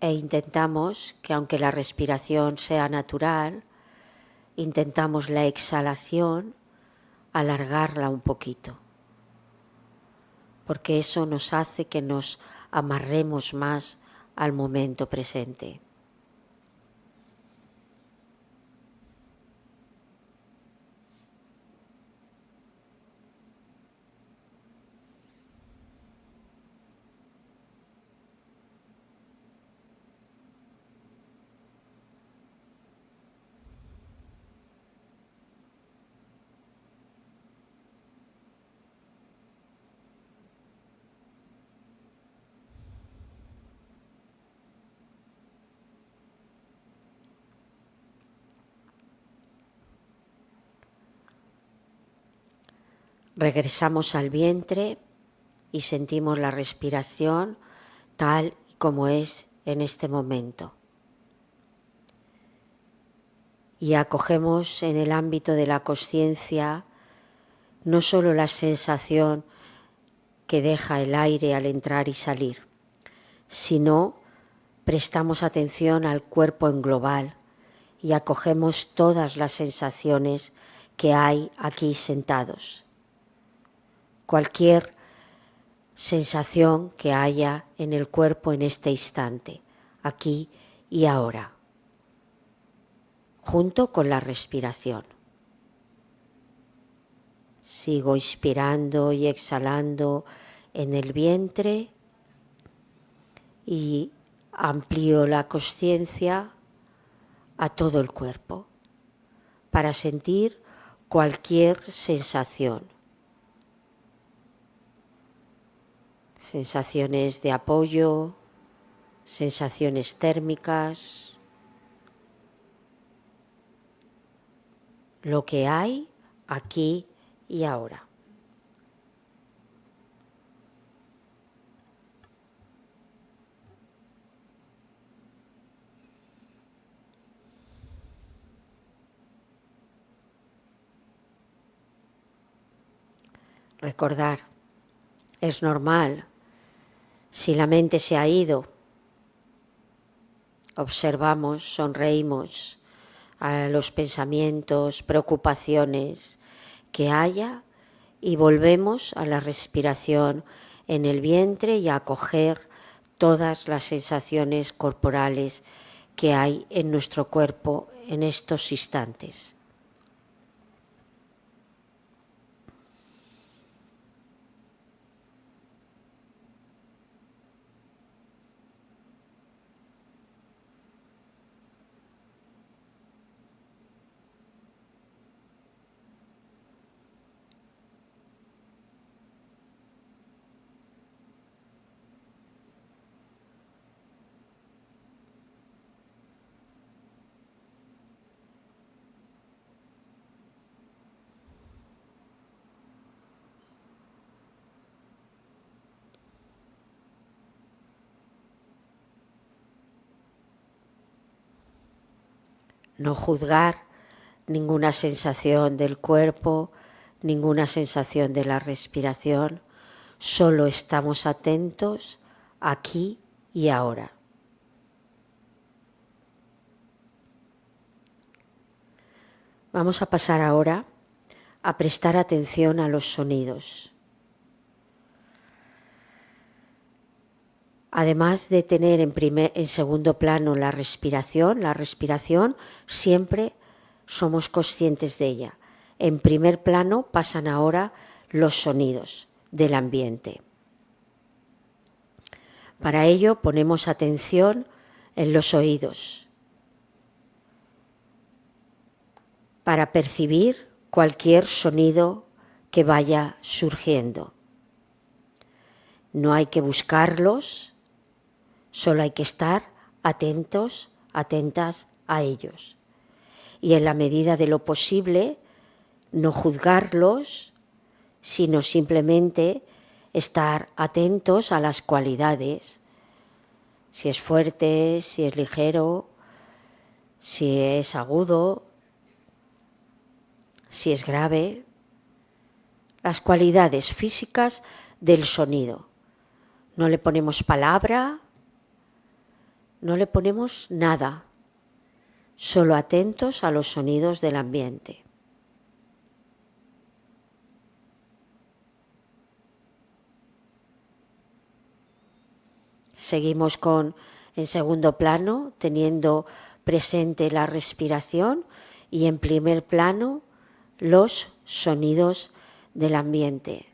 E intentamos que, aunque la respiración sea natural, intentamos la exhalación alargarla un poquito, porque eso nos hace que nos amarremos más al momento presente. Regresamos al vientre y sentimos la respiración tal y como es en este momento. Y acogemos en el ámbito de la consciencia no solo la sensación que deja el aire al entrar y salir, sino prestamos atención al cuerpo en global y acogemos todas las sensaciones que hay aquí sentados. Cualquier sensación que haya en el cuerpo en este instante, aquí y ahora, junto con la respiración. Sigo inspirando y exhalando en el vientre y amplío la consciencia a todo el cuerpo para sentir cualquier sensación. Sensaciones de apoyo, sensaciones térmicas, lo que hay aquí y ahora. Recordar, es normal. Si la mente se ha ido, observamos, sonreímos a los pensamientos, preocupaciones que haya y volvemos a la respiración en el vientre y a acoger todas las sensaciones corporales que hay en nuestro cuerpo en estos instantes. No juzgar ninguna sensación del cuerpo, ninguna sensación de la respiración, solo estamos atentos aquí y ahora. Vamos a pasar ahora a prestar atención a los sonidos. Además de tener en segundo plano la respiración siempre somos conscientes de ella. En primer plano pasan ahora los sonidos del ambiente. Para ello ponemos atención en los oídos, para percibir cualquier sonido que vaya surgiendo. No hay que buscarlos, solo hay que estar atentos, atentas a ellos. Y en la medida de lo posible, no juzgarlos, sino simplemente estar atentos a las cualidades. Si es fuerte, si es ligero, si es agudo, si es grave. Las cualidades físicas del sonido. No le ponemos palabra, no le ponemos nada, solo atentos a los sonidos del ambiente. Seguimos en segundo plano, teniendo presente la respiración y en primer plano los sonidos del ambiente,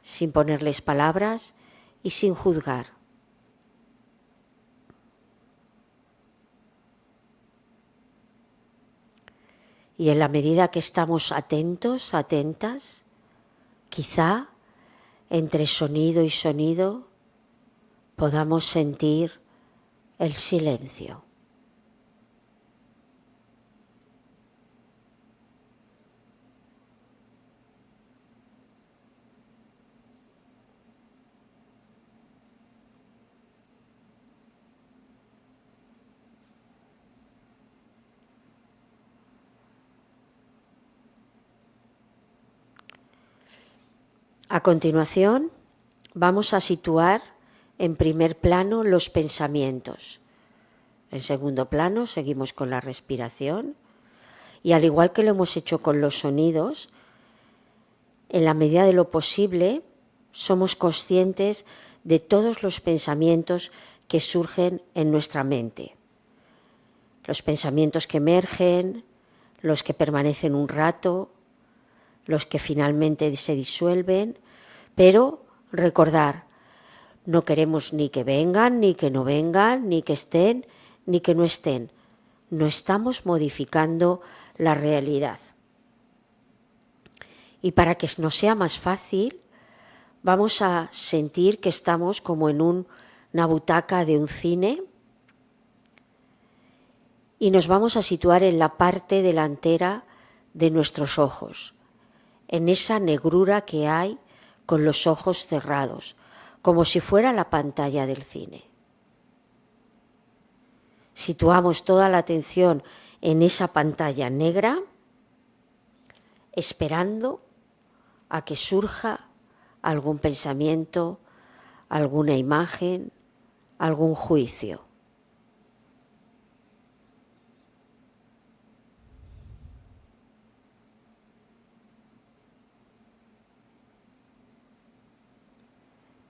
sin ponerles palabras y sin juzgar. Y en la medida que estamos atentos, atentas, quizá entre sonido y sonido podamos sentir el silencio. A continuación, vamos a situar en primer plano los pensamientos. En segundo plano seguimos con la respiración y al igual que lo hemos hecho con los sonidos, en la medida de lo posible somos conscientes de todos los pensamientos que surgen en nuestra mente. Los pensamientos que emergen, los que permanecen un rato, los que finalmente se disuelven, pero recordar, no queremos ni que vengan, ni que no vengan, ni que estén, ni que no estén. No estamos modificando la realidad. Y para que nos sea más fácil, vamos a sentir que estamos como en una butaca de un cine y nos vamos a situar en la parte delantera de nuestros ojos, en esa negrura que hay con los ojos cerrados, como si fuera la pantalla del cine. Situamos toda la atención en esa pantalla negra, esperando a que surja algún pensamiento, alguna imagen, algún juicio.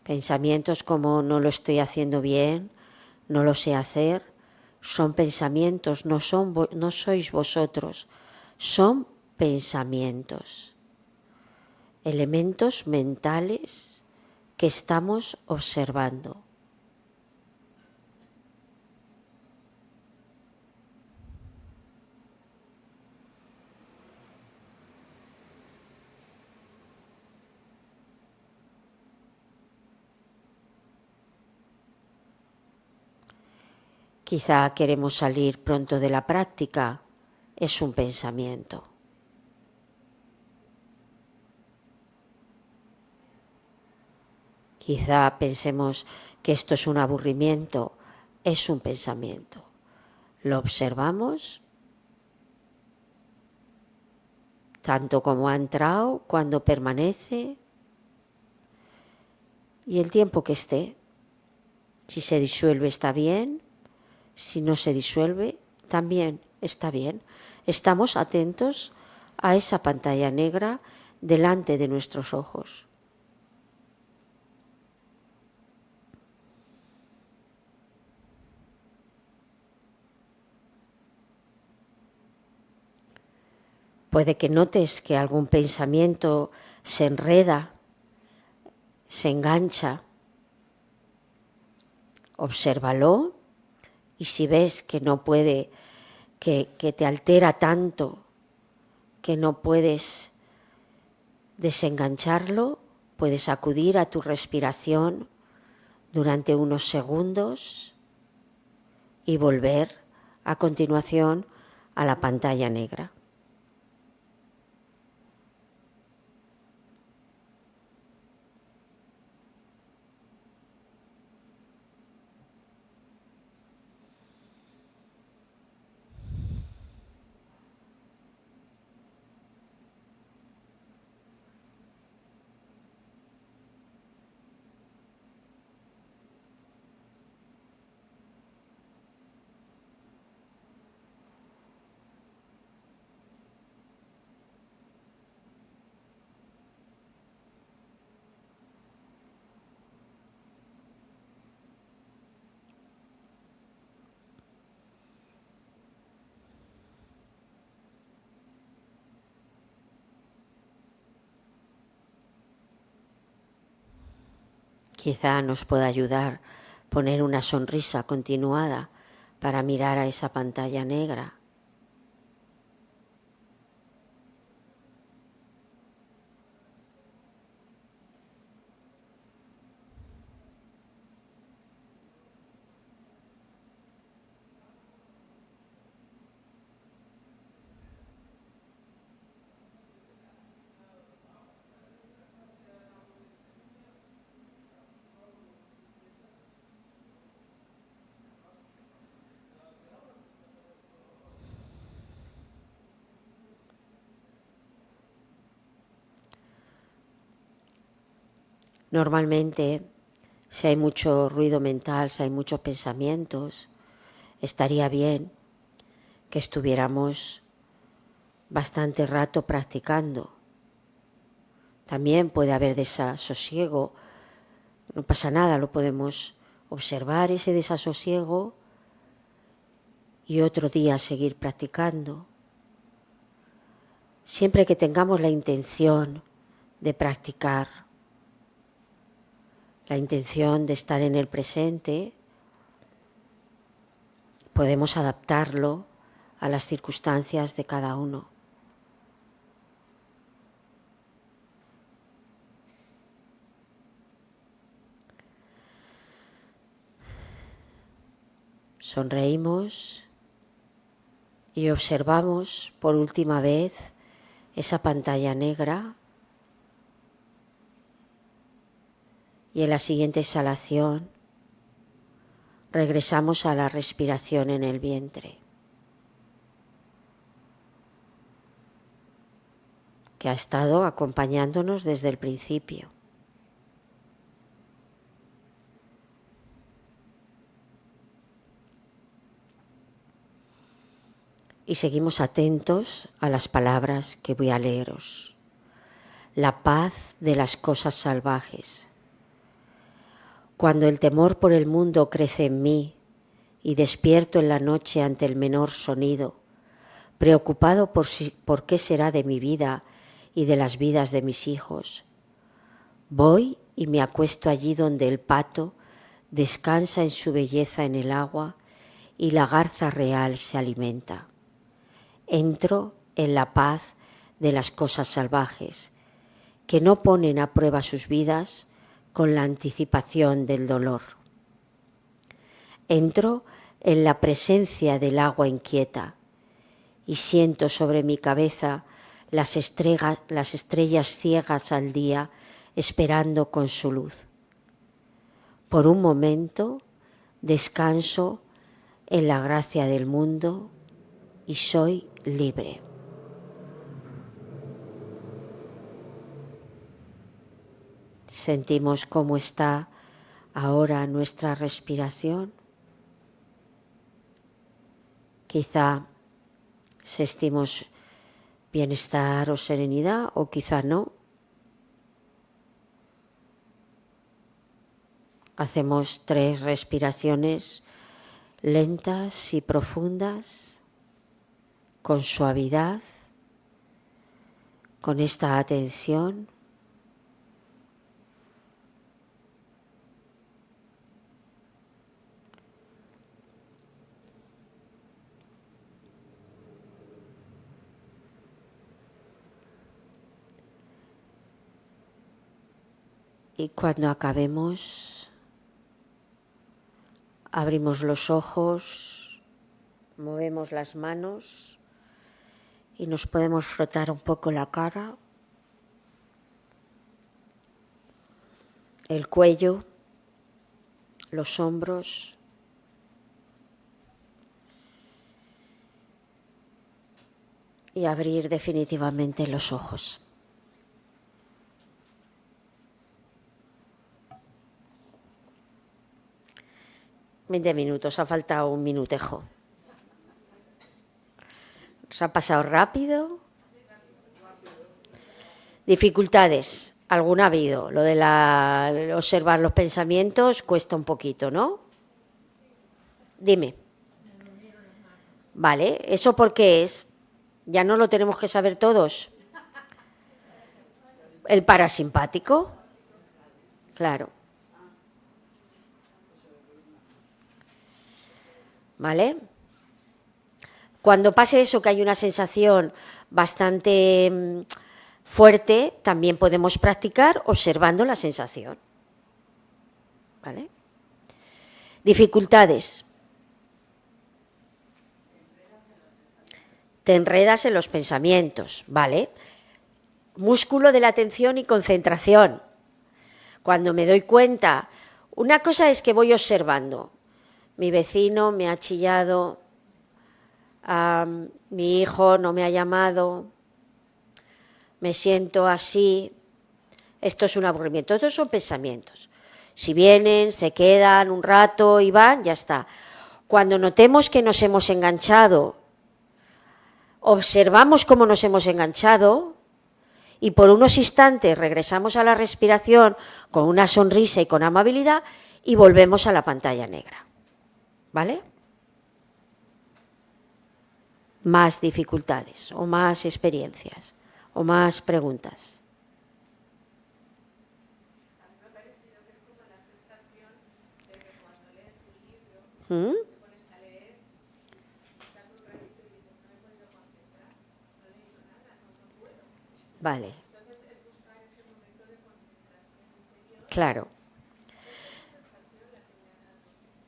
Pensamientos como no lo estoy haciendo bien, no lo sé hacer, son pensamientos, no sois vosotros, son pensamientos, elementos mentales que estamos observando. Quizá queremos salir pronto de la práctica, es un pensamiento. Quizá pensemos que esto es un aburrimiento, es un pensamiento. Lo observamos tanto como ha entrado, cuando permanece y el tiempo que esté. Si se disuelve está bien. Si no se disuelve, también está bien. Estamos atentos a esa pantalla negra delante de nuestros ojos. Puede que notes que algún pensamiento se enreda, se engancha. Obsérvalo. Y si ves que no puede, que te altera tanto, que no puedes desengancharlo, puedes acudir a tu respiración durante unos segundos y volver a continuación a la pantalla negra. Quizá nos pueda ayudar poner una sonrisa continuada para mirar a esa pantalla negra. Normalmente, si hay mucho ruido mental, si hay muchos pensamientos, estaría bien que estuviéramos bastante rato practicando. También puede haber desasosiego, no pasa nada, lo podemos observar ese desasosiego y otro día seguir practicando. Siempre que tengamos la intención de practicar, la intención de estar en el presente, podemos adaptarlo a las circunstancias de cada uno. Sonreímos y observamos por última vez esa pantalla negra y en la siguiente exhalación regresamos a la respiración en el vientre, que ha estado acompañándonos desde el principio. Y seguimos atentos a las palabras que voy a leeros. La paz de las cosas salvajes. Cuando el temor por el mundo crece en mí y despierto en la noche ante el menor sonido, preocupado por qué será de mi vida y de las vidas de mis hijos, voy y me acuesto allí donde el pato descansa en su belleza en el agua y la garza real se alimenta. Entro en la paz de las cosas salvajes, que no ponen a prueba sus vidas con la anticipación del dolor. Entro en la presencia del agua inquieta y siento sobre mi cabeza las estrellas ciegas al día esperando con su luz. Por un momento descanso en la gracia del mundo y soy libre. Sentimos cómo está ahora nuestra respiración. Quizá sentimos bienestar o serenidad, o quizá no. Hacemos 3 respiraciones lentas y profundas, con suavidad, con esta atención. Y cuando acabemos, abrimos los ojos, movemos las manos y nos podemos frotar un poco la cara, el cuello, los hombros. Y abrir definitivamente los ojos. «20 minutos, ha faltado un minutejo. ¿Os ha pasado rápido? Dificultades, alguna ha habido. Lo de observar los pensamientos cuesta un poquito, ¿no? Dime. Vale, ¿eso por qué es? Ya no lo tenemos que saber todos. El parasimpático. Claro. ¿Vale? Cuando pase eso, que hay una sensación bastante fuerte, también podemos practicar observando la sensación. ¿Vale? Dificultades. Te enredas en los pensamientos, ¿vale? Músculo de la atención y concentración. Cuando me doy cuenta, una cosa es que voy observando. Mi vecino me ha chillado, mi hijo no me ha llamado, me siento así. Esto es un aburrimiento, estos son pensamientos. Si vienen, se quedan un rato y van, ya está. Cuando notemos que nos hemos enganchado, observamos cómo nos hemos enganchado y por unos instantes regresamos a la respiración con una sonrisa y con amabilidad y volvemos a la pantalla negra. ¿Vale? Más dificultades o más experiencias o más preguntas. A mí me ha parecido que es como la sensación de que cuando lees un libro, te pones a leer, estás un ratito y dices, no me he podido concentrar, no he leído nada, no puedo. Vale, Entonces es buscar ese momento de concentración interior. claro.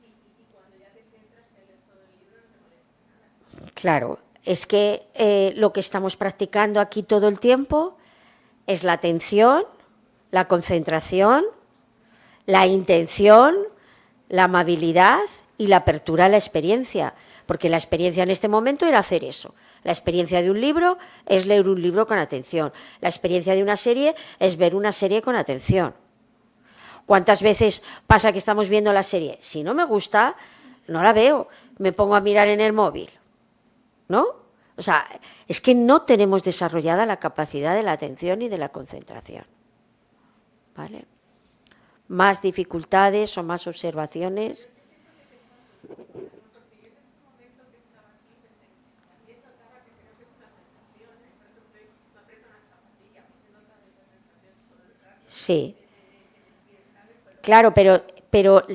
Y cuando ya te centras, te lees todo el libro, no te molesta nada. Claro, es que lo que estamos practicando aquí todo el tiempo es la atención, la concentración, la intención, la amabilidad y la apertura a la experiencia. Porque la experiencia en este momento era hacer eso. La experiencia de un libro es leer un libro con atención. La experiencia de una serie es ver una serie con atención. ¿Cuántas veces pasa que estamos viendo la serie? Si no me gusta, no la veo, me pongo a mirar en el móvil, ¿no? O sea, es que no tenemos desarrollada la capacidad de la atención y de la concentración, ¿vale? Más dificultades o más observaciones. Sí. Claro, pero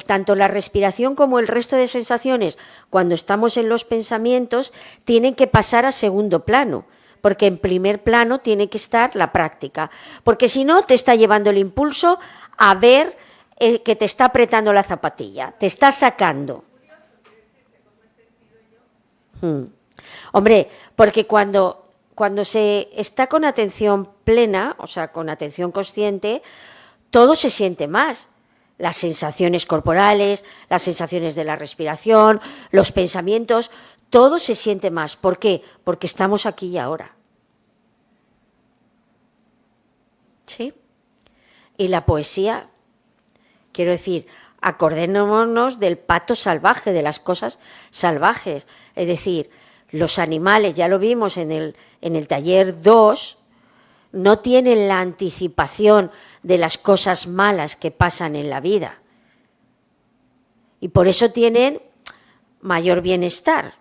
tanto la respiración como el resto de sensaciones, cuando estamos en los pensamientos, tienen que pasar a segundo plano, porque en primer plano tiene que estar la práctica, porque si no te está llevando el impulso a ver que te está apretando la zapatilla, te está sacando. Hombre, porque cuando se está con atención plena, o sea, con atención consciente, todo se siente más. Las sensaciones corporales, las sensaciones de la respiración, los pensamientos, todo se siente más. ¿Por qué? Porque estamos aquí y ahora. ¿Sí? Y la poesía, quiero decir, acordémonos del pato salvaje, de las cosas salvajes. Es decir, los animales, ya lo vimos en el taller 2, no tienen la anticipación de las cosas malas que pasan en la vida. Y por eso tienen mayor bienestar,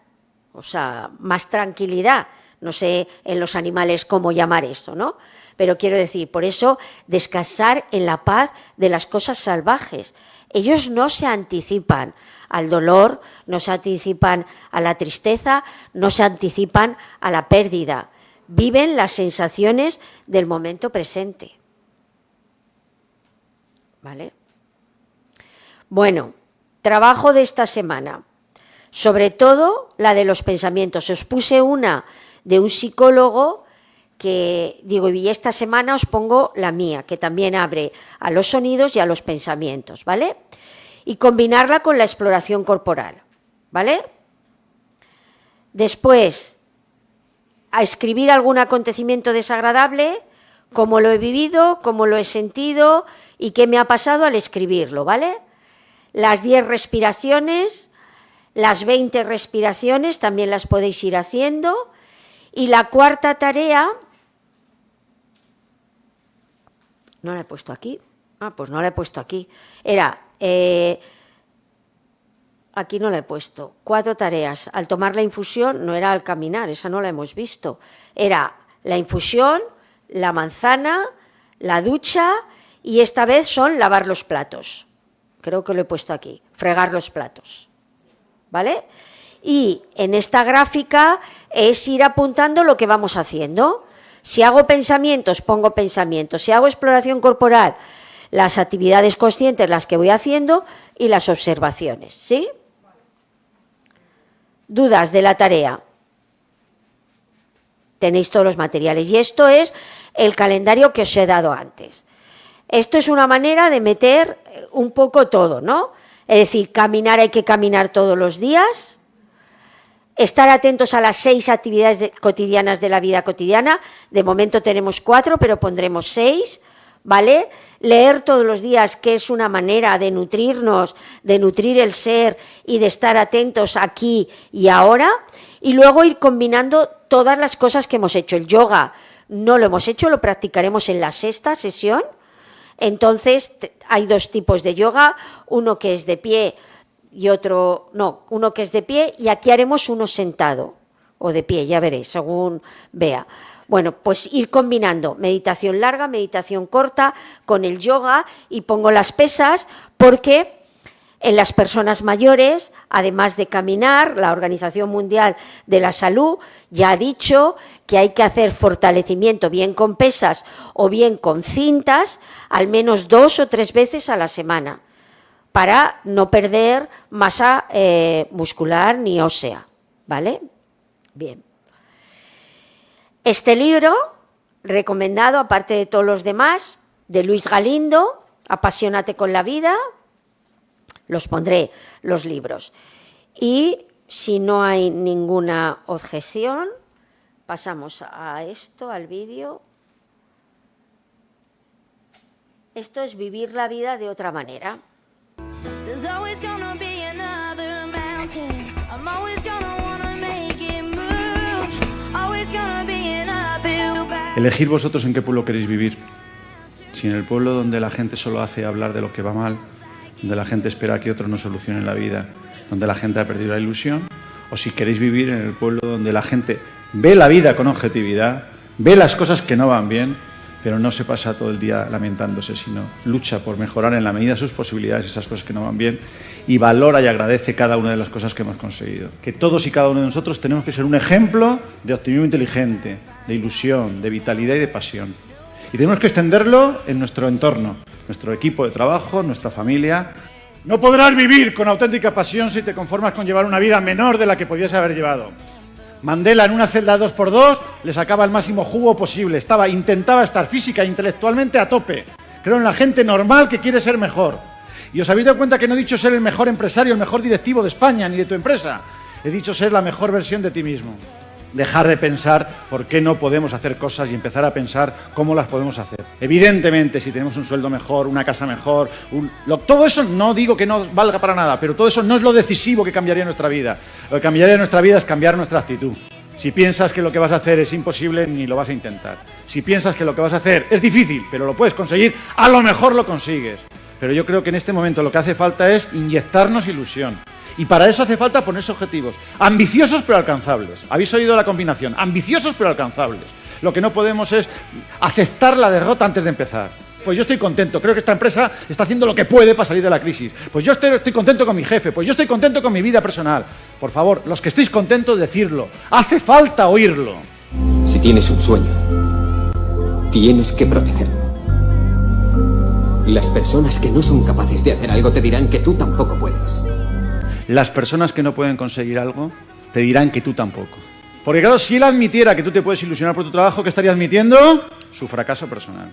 o sea, más tranquilidad. No sé en los animales cómo llamar eso, ¿no? Pero quiero decir, por eso descansar en la paz de las cosas salvajes. Ellos no se anticipan al dolor, no se anticipan a la tristeza, no se anticipan a la pérdida. Viven las sensaciones del momento presente. ¿Vale? Bueno, trabajo de esta semana. Sobre todo la de los pensamientos. Os puse una de un psicólogo que, digo, y esta semana os pongo la mía, que también abre a los sonidos y a los pensamientos, ¿vale? Y combinarla con la exploración corporal, ¿vale? Después, a escribir algún acontecimiento desagradable, cómo lo he vivido, cómo lo he sentido y qué me ha pasado al escribirlo, ¿vale? Las 10 respiraciones, las 20 respiraciones también las podéis ir haciendo. Y la cuarta tarea, no la he puesto aquí, pues no la he puesto aquí, era, aquí no la he puesto, 4 tareas, al tomar la infusión, no era al caminar, esa no la hemos visto, era la infusión, la manzana, la ducha y esta vez son lavar los platos, creo que lo he puesto aquí, fregar los platos, ¿vale? Y en esta gráfica es ir apuntando lo que vamos haciendo. Si hago pensamientos, pongo pensamientos. Si hago exploración corporal, las actividades conscientes, las que voy haciendo, y las observaciones, ¿sí? ¿Dudas de la tarea? Tenéis todos los materiales. Y esto es el calendario que os he dado antes. Esto es una manera de meter un poco todo, ¿no? Es decir, caminar hay que caminar todos los días. Estar atentos a las 6 actividades cotidianas de la vida cotidiana. De momento tenemos 4, pero pondremos 6, ¿vale? Leer todos los días, que es una manera de nutrirnos, de nutrir el ser y de estar atentos aquí y ahora, y luego ir combinando todas las cosas que hemos hecho. El yoga no lo hemos hecho, lo practicaremos en la 6ª sesión. Entonces hay 2 tipos de yoga, uno que es de pie y otro, no, uno que es de pie, y aquí haremos uno sentado o de pie, ya veréis, según vea. Bueno, pues ir combinando meditación larga, meditación corta con el yoga, y pongo las pesas porque en las personas mayores, además de caminar, la Organización Mundial de la Salud ya ha dicho que hay que hacer fortalecimiento bien con pesas o bien con cintas al menos 2 o 3 veces a la semana para no perder masa muscular ni ósea, ¿vale? Bien. Este libro, recomendado, aparte de todos los demás, de Luis Galindo, Apasionate con la vida, los pondré los libros. Y si no hay ninguna objeción, pasamos a esto, al vídeo. Esto es vivir la vida de otra manera. Elegir vosotros en qué pueblo queréis vivir. Si en el pueblo donde la gente solo hace hablar de lo que va mal, donde la gente espera que otros nos solucionen la vida, donde la gente ha perdido la ilusión, o si queréis vivir en el pueblo donde la gente ve la vida con objetividad, ve las cosas que no van bien, pero no se pasa todo el día lamentándose, sino lucha por mejorar en la medida de sus posibilidades esas cosas que no van bien y valora y agradece cada una de las cosas que hemos conseguido. Que todos y cada uno de nosotros tenemos que ser un ejemplo de optimismo inteligente, de ilusión, de vitalidad y de pasión. Y tenemos que extenderlo en nuestro entorno, nuestro equipo de trabajo, nuestra familia. No podrás vivir con auténtica pasión si te conformas con llevar una vida menor de la que podías haber llevado. Mandela, en una celda 2x2, le sacaba el máximo jugo posible. Intentaba estar física e intelectualmente a tope. Creo en la gente normal que quiere ser mejor. Y os habéis dado cuenta que no he dicho ser el mejor empresario, el mejor directivo de España, ni de tu empresa. He dicho ser la mejor versión de ti mismo. Dejar de pensar por qué no podemos hacer cosas y empezar a pensar cómo las podemos hacer. Evidentemente, si tenemos un sueldo mejor, una casa mejor, todo eso no digo que no valga para nada, pero todo eso no es lo decisivo que cambiaría nuestra vida. Lo que cambiaría nuestra vida es cambiar nuestra actitud. Si piensas que lo que vas a hacer es imposible, ni lo vas a intentar. Si piensas que lo que vas a hacer es difícil, pero lo puedes conseguir, a lo mejor lo consigues. Pero yo creo que en este momento lo que hace falta es inyectarnos ilusión. Y para eso hace falta ponerse objetivos ambiciosos pero alcanzables. ¿Habéis oído la combinación? Ambiciosos pero alcanzables. Lo que no podemos es aceptar la derrota antes de empezar. Pues yo estoy contento, creo que esta empresa está haciendo lo que puede para salir de la crisis. Pues yo estoy contento con mi jefe, pues yo estoy contento con mi vida personal. Por favor, los que estéis contentos, decidlo. Hace falta oírlo. Si tienes un sueño, tienes que protegerlo. Las personas que no son capaces de hacer algo te dirán que tú tampoco puedes. Las personas que no pueden conseguir algo te dirán que tú tampoco. Porque claro, si él admitiera que tú te puedes ilusionar por tu trabajo, ¿qué estaría admitiendo? Su fracaso personal.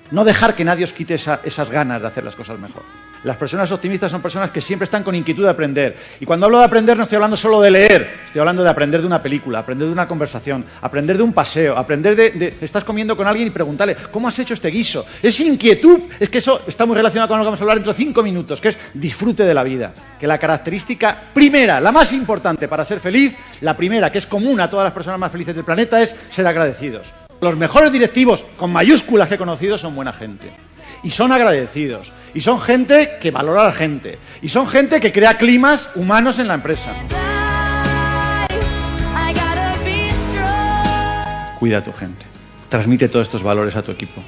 No dejar que nadie os quite esas ganas de hacer las cosas mejor. Las personas optimistas son personas que siempre están con inquietud de aprender. Y cuando hablo de aprender no estoy hablando solo de leer, estoy hablando de aprender de una película, aprender de una conversación, aprender de un paseo, aprender estás comiendo con alguien y preguntarle, ¿cómo has hecho este guiso? Es inquietud, es que eso está muy relacionado con lo que vamos a hablar dentro de 5 minutos, que es disfrute de la vida. Que la característica primera, la más importante para ser feliz, la primera que es común a todas las personas más felices del planeta es ser agradecidos. Los mejores directivos, con mayúsculas, que he conocido son buena gente. Y son agradecidos. Y son gente que valora a la gente. Y son gente que crea climas humanos en la empresa. Cuida a tu gente. Transmite todos estos valores a tu equipo.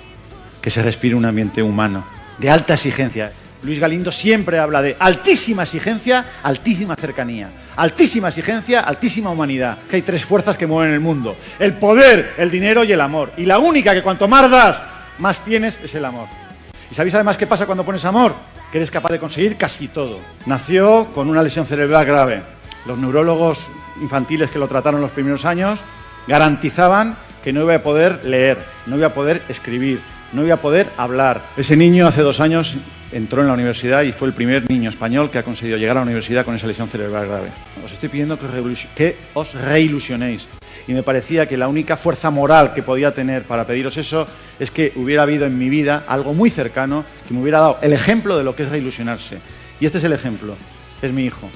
Que se respire un ambiente humano, de alta exigencia. Luis Galindo siempre habla de altísima exigencia, altísima cercanía. Altísima exigencia, altísima humanidad. Que hay 3 fuerzas que mueven el mundo. El poder, el dinero y el amor. Y la única que cuanto más das, más tienes es el amor. ¿Y sabéis además qué pasa cuando pones amor? Que eres capaz de conseguir casi todo. Nació con una lesión cerebral grave. Los neurólogos infantiles que lo trataron los primeros años garantizaban que no iba a poder leer, no iba a poder escribir, no iba a poder hablar. Ese niño hace 2 años entró en la universidad y fue el primer niño español que ha conseguido llegar a la universidad con esa lesión cerebral grave. Os estoy pidiendo que os reilusionéis. y me parecía que la única fuerza moral que podía tener para pediros eso es que hubiera habido en mi vida algo muy cercano que me hubiera dado el ejemplo de lo que es ilusionarse. Y este es el ejemplo, es mi hijo.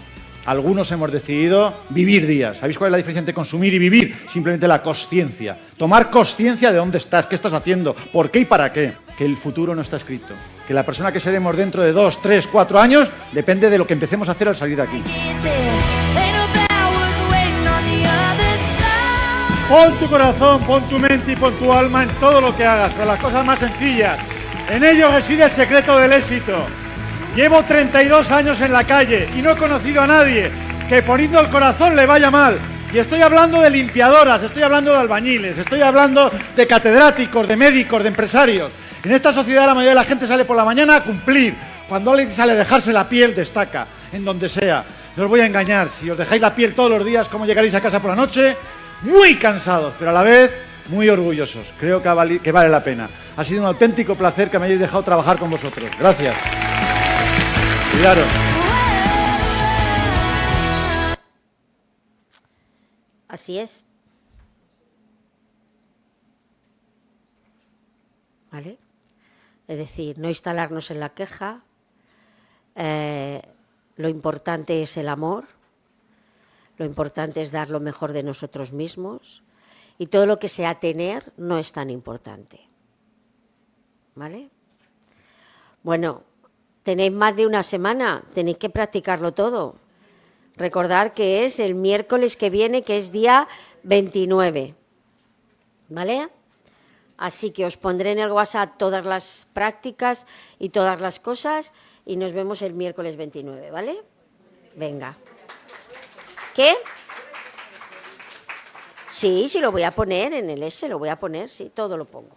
Algunos hemos decidido vivir días. ¿Sabéis cuál es la diferencia entre consumir y vivir? Simplemente la consciencia. Tomar consciencia de dónde estás, qué estás haciendo, por qué y para qué. Que el futuro no está escrito. Que la persona que seremos dentro de 2, 3, 4 años depende de lo que empecemos a hacer al salir de aquí. Pon tu corazón, pon tu mente y pon tu alma en todo lo que hagas, con las cosas más sencillas. En ello reside el secreto del éxito. Llevo 32 años en la calle y no he conocido a nadie que poniendo el corazón le vaya mal. Y estoy hablando de limpiadoras, estoy hablando de albañiles, estoy hablando de catedráticos, de médicos, de empresarios. En esta sociedad la mayoría de la gente sale por la mañana a cumplir. Cuando alguien sale a dejarse la piel, destaca, en donde sea. No os voy a engañar, si os dejáis la piel todos los días, ¿cómo llegaréis a casa por la noche? Muy cansados, pero a la vez muy orgullosos. Creo que vale la pena. Ha sido un auténtico placer que me hayáis dejado trabajar con vosotros. Gracias. Cuidaros. Así es. ¿Vale? Es decir, no instalarnos en la queja. Lo importante es el amor. Lo importante es dar lo mejor de nosotros mismos. Y todo lo que sea tener no es tan importante. ¿Vale? Bueno, tenéis más de una semana, tenéis que practicarlo todo. Recordad que es el miércoles que viene, que es día 29. ¿Vale? Así que os pondré en el WhatsApp todas las prácticas y todas las cosas y nos vemos el miércoles 29, ¿vale? Venga. ¿Qué? Sí, lo voy a poner en el S, lo voy a poner, sí, todo lo pongo.